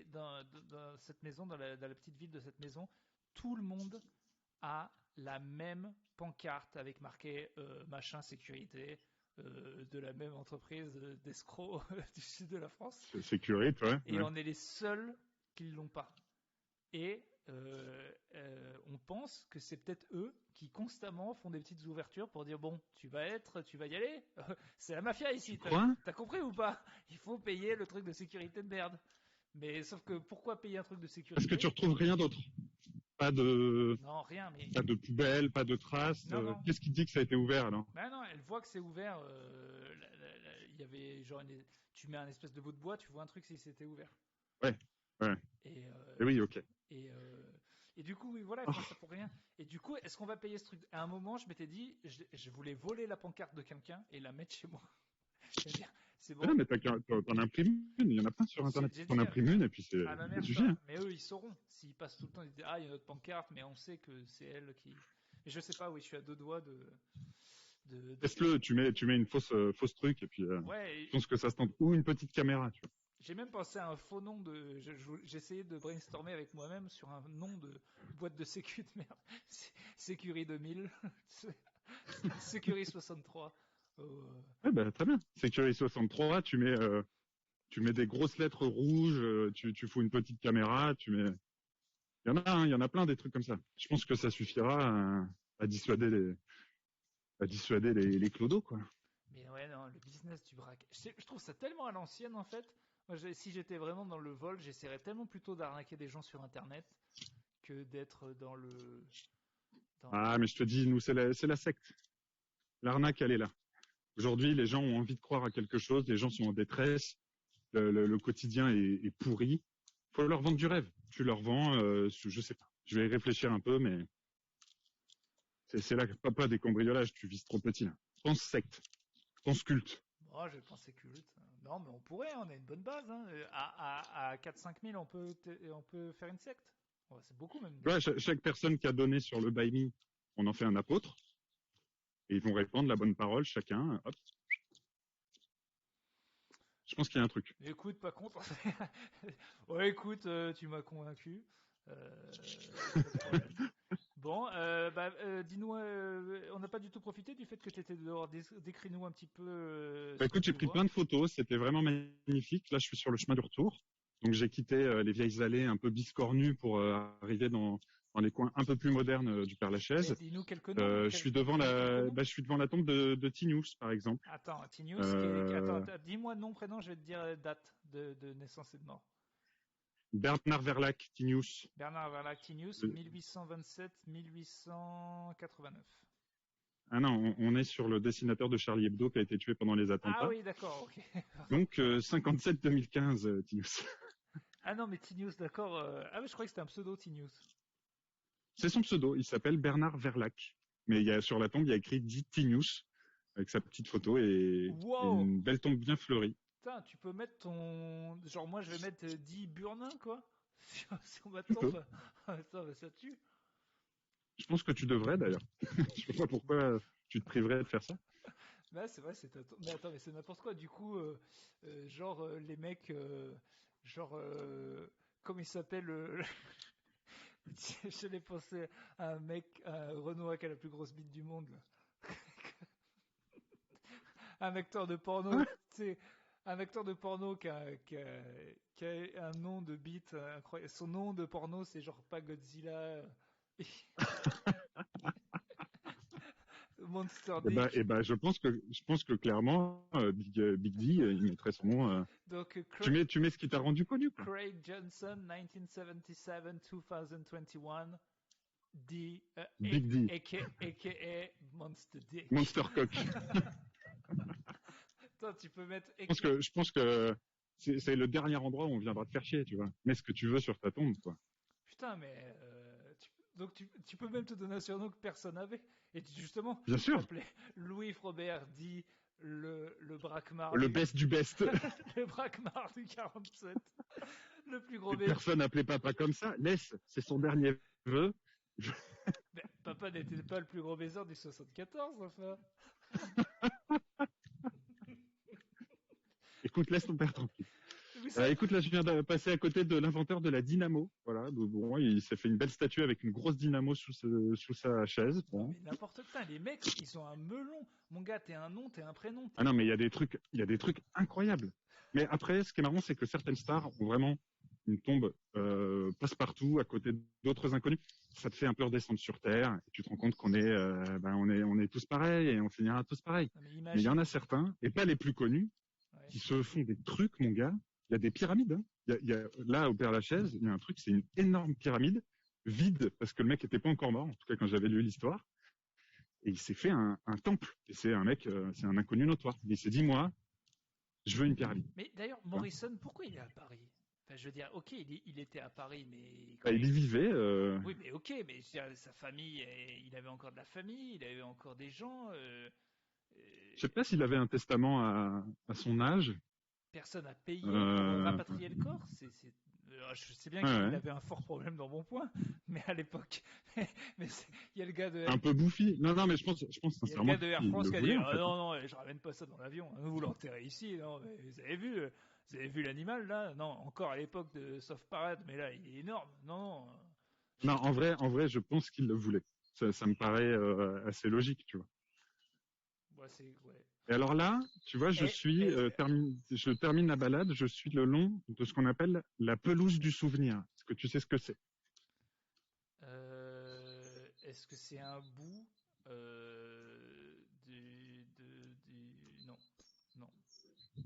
dans cette maison, dans la petite ville de cette maison, tout le monde a la même pancarte avec marqué machin sécurité de la même entreprise d'escrocs du sud de la France. Sécurité, ouais. Et on est les seuls qui ne l'ont pas. Et on pense que c'est peut-être eux qui constamment font des petites ouvertures pour dire bon, tu vas y aller. C'est la mafia ici. T'as compris ou pas? Il faut payer le truc de sécurité de merde. Mais sauf que pourquoi payer un truc de sécurité? Parce que tu retrouves rien d'autre. Non, rien. Mais pas de poubelle, pas de traces. Non. Qu'est-ce qui dit que ça a été ouvert alors? Ben non, elle voit que c'est ouvert. Il y avait genre tu mets un espèce de bout de bois, tu vois un truc si c'était ouvert. Ouais. Et oui, ok. Et du coup, oui, voilà, ils font ça pour rien. Et du coup, est-ce qu'on va payer ce truc? À un moment, je m'étais dit, je voulais voler la pancarte de quelqu'un et la mettre chez moi. C'est-à-dire, c'est bon. Non, mais t'en imprimes une. Il y en a plein sur Internet. T'en imprimes une et puis c'est. Ah, ma mère, mais eux, ils sauront. S'ils passent tout le temps, ils disent ah, il y a notre pancarte, mais on sait que c'est elle qui. Et je sais pas, oui, je suis à 2 doigts de. Teste-le, tu mets une fausse truc et puis ouais, je pense que ça se tente. Ou une petite caméra, tu vois. J'ai même pensé à un faux nom de. J'essayais de brainstormer avec moi-même sur un nom de boîte de sécu de merde. Sécuri 2000, Sécuri 63. Ouais, bah, très bien. Security 63, tu mets des grosses lettres rouges, tu fous une petite caméra, il y en a, hein, il y en a plein des trucs comme ça. Je pense que ça suffira à dissuader les clodos, quoi. Mais ouais, non, le business du braquage. Je trouve ça tellement à l'ancienne en fait. Moi, si j'étais vraiment dans le vol, j'essaierais tellement plutôt d'arnaquer des gens sur Internet que d'être dans le. Ah, mais je te dis, nous, c'est la secte. L'arnaque, elle est là. Aujourd'hui, les gens ont envie de croire à quelque chose, les gens sont en détresse, le quotidien est pourri. Faut leur vendre du rêve. Tu leur vends, je sais pas. Je vais y réfléchir un peu, mais c'est là, pas des cambriolages, tu vises trop petit, là. Pense secte, pense culte. Moi, je pensais culte. Non, mais on pourrait, on a une bonne base. Hein. À 4-5 000, on peut faire une secte. Ouais, c'est beaucoup même. Tu vois, chaque personne qui a donné sur le Buy Me, on en fait un apôtre. Et ils vont répandre la bonne parole, chacun. Hop. Je pense qu'il y a un truc. Écoute, pas contre. Ouais, écoute, tu m'as convaincu. Pas de problème. Bon, dis-nous, on n'a pas du tout profité du fait que tu étais dehors. Décris-nous un petit peu Bah, ce que écoute, j'ai tu pris vois. plein de photos, c'était vraiment magnifique. Là, je suis sur le chemin du retour. Donc, j'ai quitté les vieilles allées un peu biscornues pour arriver dans les coins un peu plus modernes du Mais Père-Lachaise. dis-nous quelques noms. Je suis devant Quelques noms. je suis devant la tombe de Tinius, par exemple. Attends, Tinius, Euh, dis-moi nom, prénom, je vais te dire date de naissance et de mort. Bernard Verlac, Tinius. Bernard Verlac, Tinius, 1827-1889. Ah non, on est sur le dessinateur de Charlie Hebdo qui a été tué pendant les Ah attentats. oui, d'accord, ok. Donc, 57-2015, Tinius. Ah non, mais Tinius, d'accord. Ah oui, je croyais que c'était un pseudo, Tinius. C'est son pseudo, il s'appelle Bernard Verlac. Mais sur la tombe, il y a écrit dit Tinius, avec sa petite photo et Wow! une belle tombe bien fleurie. Putain, tu peux mettre ton. Genre, moi, je vais mettre 10 Burnin, quoi. Sur ma Tu peux. tombe. Ça tue. Je pense que tu devrais d'ailleurs. Je sais pas pourquoi tu te priverais de faire ça. Bah, c'est vrai, c'est ta tombe. Mais attends, mais c'est n'importe quoi. Du coup, genre, les mecs. Genre. Comment il s'appelle Je l'ai pensé à un mec, à Renoir qui a la plus grosse bite du monde, là. Un acteur de porno, tu sais, un acteur de porno qui a un nom de bite incroyable. Son nom de porno, c'est genre pas Godzilla, Monster Dick. Je pense que clairement, Big D, il mettrait son nom. Donc, Tu mets ce qui t'a rendu connu, quoi. Craig Johnson, 1977-2021, D, Big D, aka Monster Dick. Monster Cock. Attends, tu peux mettre. Je pense que c'est le dernier endroit où on viendra te faire chier, tu vois. Mets ce que tu veux sur ta tombe, quoi. Putain, mais donc tu peux même te donner un surnom que personne n'avait. Et justement, Bien tu sûr. t'appelais Louis Frobert dit le braquemar. Le best du best. Le braquemar du 47. Le plus gros Cette personne appelait papa comme ça. Laisse, c'est son dernier vœu. Mais papa n'était pas le plus gros baiser du 74, enfin. Écoute, laisse ton père tranquille. Ça... Écoute, là, je viens de passer à côté de l'inventeur de la dynamo. Voilà, bon, il s'est fait une belle statue avec une grosse dynamo sous sa chaise. Bon. Mais n'importe quoi, les mecs, ils ont un melon. Mon gars, t'es un nom, t'es un prénom. Ah non, mais il y a des trucs incroyables. Mais après, ce qui est marrant, c'est que certaines stars ont vraiment une tombe passe-partout à côté d'autres inconnus. Ça te fait un peu redescendre sur terre et tu te rends compte qu'on on est tous pareils et on finira tous pareils. Mais il y en a certains, et pas les plus connus, qui se font des trucs, mon gars. Il y a des pyramides. Hein. Là, au Père-Lachaise, il y a un truc, c'est une énorme pyramide, vide, parce que le mec était pas encore mort, en tout cas quand j'avais lu l'histoire. Et il s'est fait un temple. Et c'est un mec, c'est un inconnu notoire. Il s'est dit, moi, je veux une pyramide. Mais d'ailleurs, Morrison, pourquoi il est à Paris? Enfin, je veux dire, ok, il était à Paris, mais... Il y vivait. Oui, mais ok, mais je veux dire, sa famille, il avait encore de la famille, il avait encore des gens... Je sais pas s'il avait un testament à son âge. Personne n'a payé pour rapatrier le corps. Je sais bien qu'il avait un fort problème dans Bonpoint, mais à l'époque, il y a le gars de un peu bouffi. Non, mais je pense sincèrement. Il y a le gars de Air France qui a dit en fait. non, je ramène pas ça dans l'avion. Vous l'enterrez ici. Non, mais vous avez vu, Vous avez vu l'animal là? Non, encore à l'époque de Sauf Parade, mais là, il est énorme. Non, Non, en vrai, je pense qu'il le voulait. Ça me paraît assez logique, tu vois. ouais, c'est ouais. Et alors là, tu vois, Et, je termine la balade, je suis le long de ce qu'on appelle la pelouse du souvenir. Est-ce que tu sais ce que c'est? est-ce que c'est un bout non, non.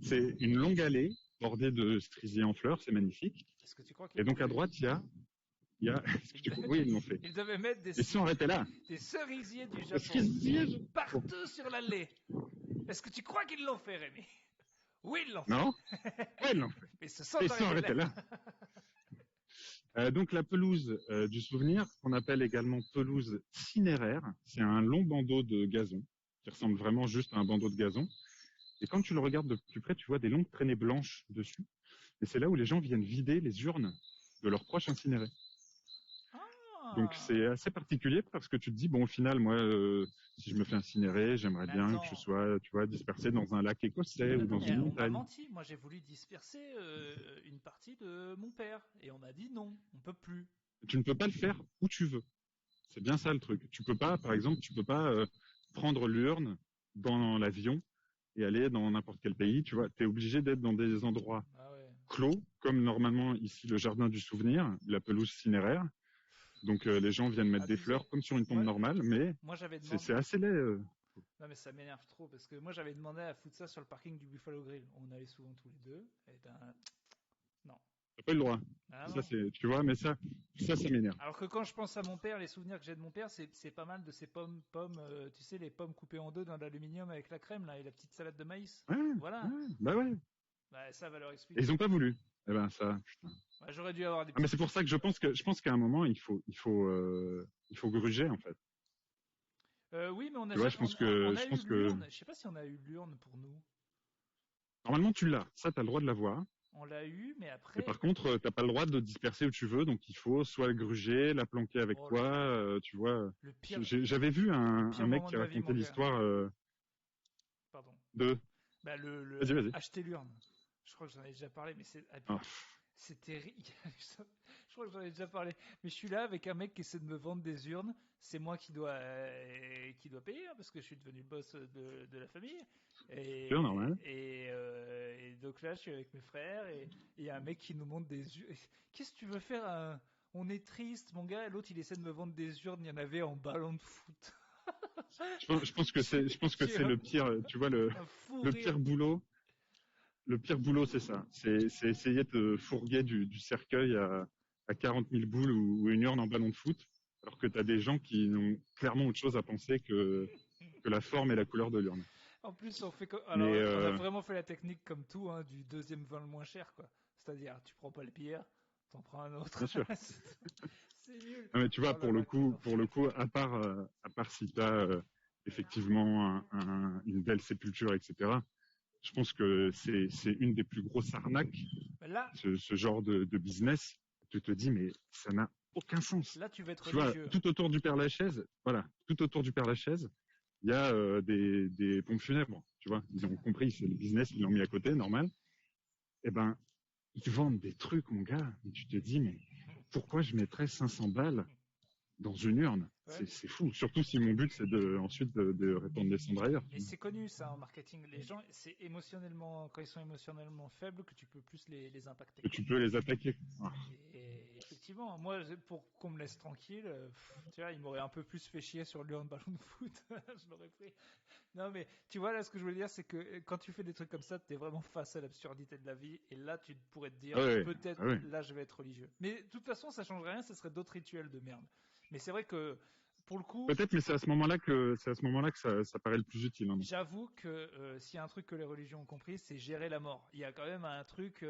C'est une longue allée bordée de cerisiers en fleurs, c'est magnifique. Est-ce que tu crois Et qu'ils l'ont donc à fait? droite, est-ce que oui, ils l'ont fait. Ils devaient mettre Et si on arrêtait là? des cerisiers du Est-ce Japon que partout sur l'allée. Est-ce que tu crois qu'ils l'ont fait, Rémi? Oui, ils l'ont fait. non? Ouais, ils l'ont fait. Mais ils se sont Et si on arrêtés arrêtait là. là? Donc la pelouse du souvenir, qu'on appelle également pelouse cinéraire, c'est un long bandeau de gazon qui ressemble vraiment juste à un bandeau de gazon. Et quand tu le regardes de plus près, tu vois des longues traînées blanches dessus. Et c'est là où les gens viennent vider les urnes de leurs proches incinérés. Donc Ah. c'est assez particulier parce que tu te dis, bon, au final, moi, si je me fais incinérer, j'aimerais Mais bien que je attends. sois, tu vois, dispersé dans un lac écossais ou Attends, dans mais une on m'a montagne. menti. Moi, j'ai voulu disperser une partie de mon père. Et on m'a dit non, on peut plus. Tu ne peux pas le faire où tu veux. C'est bien ça le truc. Tu peux pas, par exemple, tu peux pas prendre l'urne dans l'avion et aller dans n'importe quel pays. Tu vois, tu es obligé d'être dans des endroits Ah ouais. clos, comme normalement ici le jardin du souvenir, la pelouse cinéraire. Donc les gens viennent mettre des Abusé. fleurs comme sur une tombe Moi, normale, mais moi j'avais demandé. c'est assez laid. Non, mais ça m'énerve trop parce que moi j'avais demandé à foutre ça sur le parking du Buffalo Grill. On allait souvent tous les deux. Et ben, non. T'as pas eu le droit. Ah Ça, non. c'est, tu vois, mais ça m'énerve. Alors que quand je pense à mon père, les souvenirs que j'ai de mon père, c'est pas mal de ces pommes, tu sais, les pommes coupées en deux dans l'aluminium avec la crème là et la petite salade de maïs. Ouais, Voilà. ouais, bah ouais. Bah, ça va leur Et expliquer. ils ont pas voulu. Eh ben ça. Putain. Ouais, j'aurais dû avoir des Ah, mais petites c'est pour ça cuisses. que je pense qu'à un moment il faut gruger en fait. Oui, mais Tu vois, je pense que on a je eu pense que l'urne. Je sais pas si on a eu l'urne pour nous. normalement tu l'as. Ça, t'as le droit de l'avoir. On l'a eu, mais Mais après, par contre, t'as pas le droit de disperser où tu veux. Donc il faut soit le gruger, la planquer avec oh toi. là là, Tu vois. le pire, J'avais vu le un pire mec moment qui de ma vie, racontait mon gars. l'histoire Pardon. de. Bah Vas-y, vas-y. acheter l'urne. Je crois que j'en ai déjà parlé, mais Ah, c'est terrible. Je crois que j'en ai déjà parlé. Mais je suis là avec un mec qui essaie de me vendre des urnes. C'est moi qui dois payer hein, parce que je suis devenu le boss de la famille. c'est normal. Et donc là, je suis avec mes frères et il y a un mec qui nous montre des urnes. Qu'est-ce que tu veux faire On est triste, mon gars. Et l'autre, il essaie de me vendre des urnes. Il y en avait en ballon de foot. Je pense que c'est le pire. Tu vois Un fou le rire. pire boulot. Le pire boulot, c'est ça. C'est essayer de te fourguer du cercueil à 40 000 boules ou une urne en ballon de foot, alors que tu as des gens qui n'ont clairement autre chose à penser que la forme et la couleur de l'urne. En plus, alors, Mais on a vraiment fait la technique comme tout, hein, du deuxième vin le moins cher, quoi. C'est-à-dire, tu prends pas le pire, t'en prends un autre. bien sûr. C'est nul. Non, mais tu vois, Oh là là, quel pour le enfer. coup, à part si tu as effectivement une belle sépulture, etc. Je pense que c'est une des plus grosses arnaques, Mais là, ce genre de business. Tu te dis, mais ça n'a aucun sens. là, tu veux être Tu vois, religieux. tout autour du Père Lachaise, voilà, tout autour du Père Lachaise, il y a des pompes funèbres. Tu vois, ils ont compris, c'est le business, ils l'ont mis à côté, normal. Eh ben, ils vendent des trucs, mon gars. Et tu te dis, mais pourquoi je mettrais 500 balles dans une urne? Ouais. C'est fou. Surtout si mon but, c'est ensuite de répandre les cendres ailleurs. Mais c'est connu, ça, en marketing. Les gens, c'est émotionnellement, quand ils sont émotionnellement faibles, que tu peux plus les impacter, Que quoi. tu peux les attaquer. Ah, Et effectivement, moi, pour qu'on me laisse tranquille, tu vois, il m'aurait un peu plus fait chier sur le ballon de foot. Je l'aurais pris. Non, mais tu vois, là, ce que je veux dire, c'est que quand tu fais des trucs comme ça, tu es vraiment face à l'absurdité de la vie. Et là, tu pourrais te dire, ah ouais, peut-être, ah ouais. là, je vais être religieux. Mais de toute façon, ça change rien, ce serait d'autres rituels de merde. Mais c'est vrai que, pour le coup, Peut-être, mais c'est à ce moment-là que ça paraît le plus utile. Hein. j'avoue que s'il y a un truc que les religions ont compris, c'est gérer la mort. Il y a quand même un truc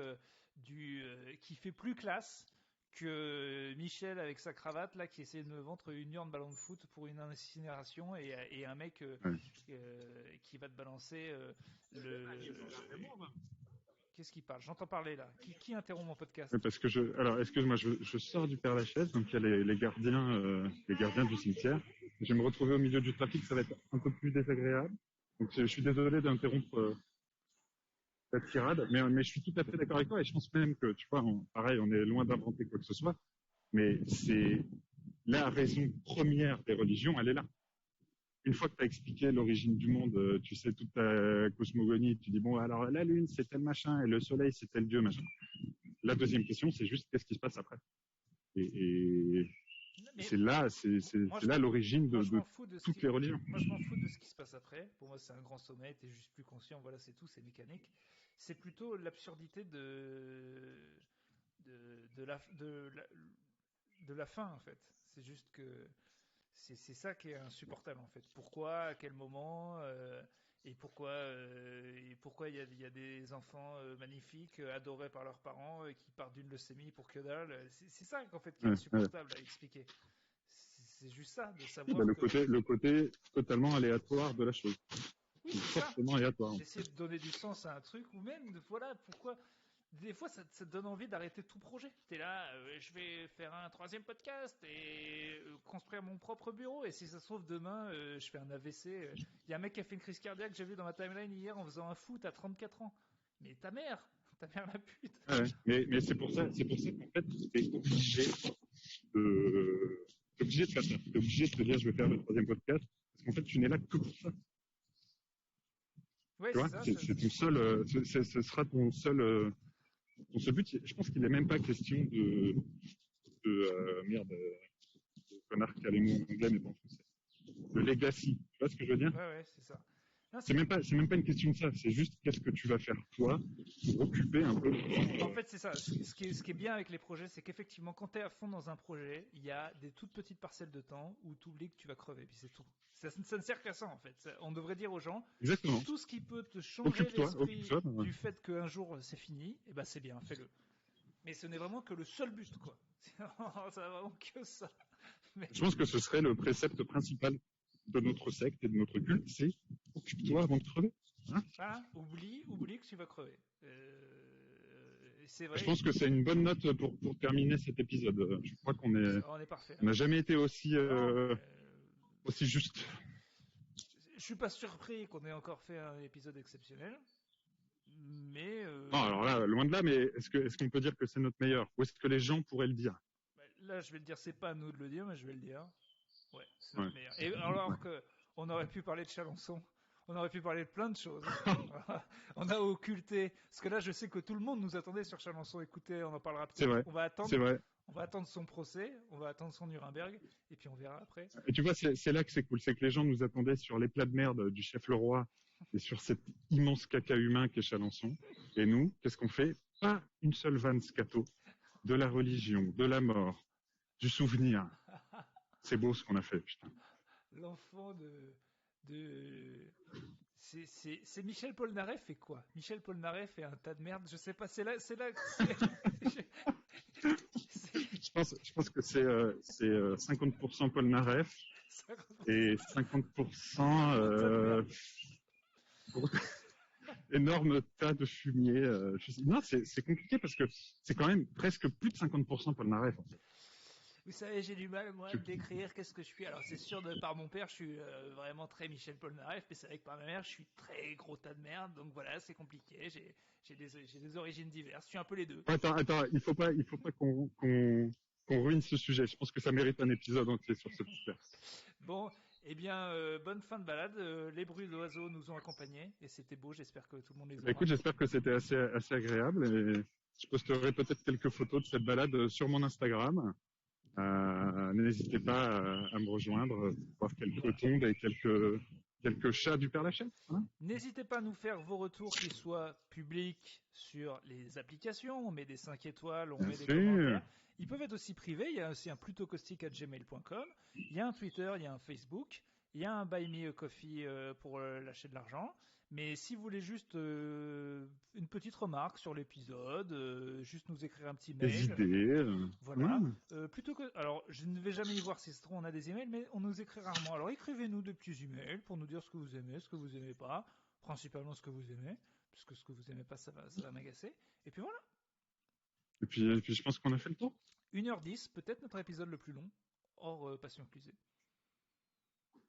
qui fait plus classe que Michel avec sa cravate là qui essaie de me vendre une urne ballon de foot pour une incinération et un mec Ouais. qui va te balancer le. Qu'est-ce qu'il parle? J'entends parler là. Qui interrompt mon podcast? Ouais, parce que alors, excuse-moi, je sors du Père Lachaise, donc il y a les gardiens du cimetière. Je vais me retrouver au milieu du trafic, ça va être un peu plus désagréable. Donc je suis désolé d'interrompre ta tirade, mais je suis tout à fait d'accord avec toi et je pense même que, tu vois, pareil, on est loin d'inventer quoi que ce soit, mais c'est la raison première des religions, elle est là. Une fois que tu as expliqué l'origine du monde, tu sais toute ta cosmogonie, tu dis bon alors la lune c'est tel machin et le soleil c'est tel dieu machin. La deuxième question c'est juste qu'est-ce qui se passe après. Et Mais c'est là, c'est là l'origine de toutes les religions. moi, je m'en fous de ce qui se passe après. Pour moi, c'est un grand sommet. T'es juste plus conscient. Voilà, c'est tout. C'est mécanique. C'est plutôt l'absurdité de la fin, en fait. C'est juste que c'est ça qui est insupportable, en fait. Pourquoi, à quel moment, et pourquoi il y a des enfants magnifiques, adorés par leurs parents, qui partent d'une leucémie pour que dalle. C'est ça, en fait, qui est insupportable à expliquer. C'est juste ça, de savoir le côté totalement aléatoire de la chose. Oui, forcément aléatoire. D'essayer de donner du sens à un truc, ou même, voilà, pourquoi... Des fois, ça te donne envie d'arrêter tout projet. T'es là, je vais faire un 3e podcast et construire mon propre bureau. Et si ça se trouve, demain, je fais un AVC. Il y a un mec qui a fait une crise cardiaque, j'ai vu dans ma timeline hier, en faisant un foot à 34 ans. Mais ta mère la pute. Ouais, mais c'est pour ça qu'en fait, t'es obligé de faire ça. T'es obligé de te dire, je vais faire le 3e podcast. Parce qu'en fait, tu n'es là que pour ça. Ouais, tu vois, c'est ton seul, ce sera ton seul but. Je pense qu'il n'est même pas question de connard qui a les mots en anglais, mais pas en français. De legacy. Tu vois ce que je veux dire? Ouais, c'est ça. Non, c'est même pas une question de ça. C'est juste qu'est-ce que tu vas faire toi pour occuper un peu. En fait, c'est ça. Ce qui est bien avec les projets, c'est qu'effectivement, quand tu es à fond dans un projet, il y a des toutes petites parcelles de temps où tu oublies que tu vas crever, puis c'est tout. Ça ne sert qu'à ça, en fait. On devrait dire aux gens, exactement, tout ce qui peut te changer l'esprit occupe-toi. Du fait qu'un jour c'est fini, eh ben c'est bien, fais-le. Mais ce n'est vraiment que le seul but, quoi. Ça va vraiment que ça. Mais... Je pense que ce serait le précepte principal de notre secte et de notre culte, c'est occupe-toi avant de crever. Oublie que tu vas crever. C'est vrai. Je pense que c'est une bonne note pour terminer cet épisode. Je crois qu'on est parfait. On n'a jamais été aussi juste. Je suis pas surpris qu'on ait encore fait un épisode exceptionnel. Mais non, alors là, loin de là, mais est-ce qu'on peut dire que c'est notre meilleur? Ou est-ce que les gens pourraient le dire? Là, je vais le dire, c'est pas à nous de le dire, mais je vais le dire. Ouais, c'est notre meilleur. Et alors qu'on aurait pu parler de Chalencon, on aurait pu parler de plein de choses. On a occulté, parce que là, je sais que tout le monde nous attendait sur Chalencon. Écoutez, on en parlera peut-être. C'est vrai. On va attendre. C'est vrai. On va attendre son procès, on va attendre son Nuremberg, et puis on verra après. Et tu vois, c'est là que c'est cool, c'est que les gens nous attendaient sur les plats de merde du chef Leroy et sur cet immense caca humain qu'est Chalencon. Et nous, qu'est-ce qu'on fait? Pas une seule vanne scato de la religion, de la mort, du souvenir. C'est beau ce qu'on a fait, putain. L'enfant c'est Michel Polnareff fait quoi? Michel Polnareff fait un tas de merde, je sais pas, c'est là je pense que c'est 50% Polnareff et 50% énorme tas de fumier. Non, c'est compliqué parce que c'est quand même presque plus de 50% Polnareff en fait. Vous savez, j'ai du mal, moi, à me décrire qu'est-ce que je suis. Alors, c'est sûr, par mon père, je suis vraiment très Michel Polnareff, mais c'est vrai que par ma mère, je suis très gros tas de merde. Donc voilà, c'est compliqué. J'ai des origines diverses. Je suis un peu les deux. Attends, il faut pas qu'on ruine ce sujet. Je pense que ça mérite un épisode entier sur ce sujet. Bon, eh bien, bonne fin de balade. Les bruits d'oiseaux nous ont accompagnés et c'était beau. J'espère que tout le monde les aura. Écoute, j'espère que c'était assez agréable et je posterai peut-être quelques photos de cette balade sur mon Instagram. N'hésitez pas à me rejoindre, voir quelques tombes et quelques chats du Père Lachaise. Hein. N'hésitez pas à nous faire vos retours, qu'ils soient publics sur les applications. On met des 5 étoiles, on met des commentaires. Ils peuvent être aussi privés. Il y a aussi un plutocaustique@gmail.com. Il y a un Twitter, il y a un Facebook. Il y a un Buy Me a Coffee pour lâcher de l'argent. Mais si vous voulez juste une petite remarque sur l'épisode, juste nous écrire un petit mail. Des idées. Voilà. Plutôt que, alors, je ne vais jamais y voir si on a des emails, mais on nous écrit rarement. Alors, écrivez-nous des petits emails pour nous dire ce que vous aimez, ce que vous aimez pas, principalement ce que vous aimez, puisque ce que vous aimez pas, ça va m'agacer. Et puis voilà. Et puis je pense qu'on a fait le tour. 1h10, peut-être notre épisode le plus long, hors Passion Clusée.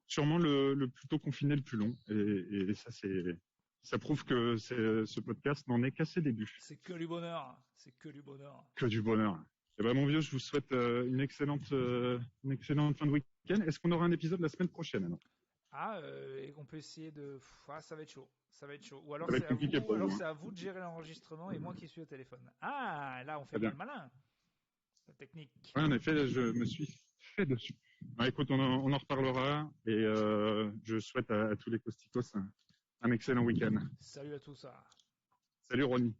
Sûrement le plutôt confiné le plus long. Et ça, c'est Ça prouve que ce podcast n'en est qu'à ses débuts. C'est que du bonheur. C'est que du bonheur. Que du bonheur. Eh ben, mon vieux, je vous souhaite une excellente fin de week-end. Est-ce qu'on aura un épisode la semaine prochaine alors? Et on peut essayer de. Ça va être chaud. Ça va être chaud. Ou alors Ça va être compliqué pour vous. c'est à vous de gérer l'enregistrement et moi qui suis au téléphone. Là, on fait Très pas le malin. La technique. Ouais, en effet, je me suis fait dessus. Ah, écoute, on en reparlera et je souhaite à tous les Costicos un excellent week-end. Salut à tous. Salut Ronnie.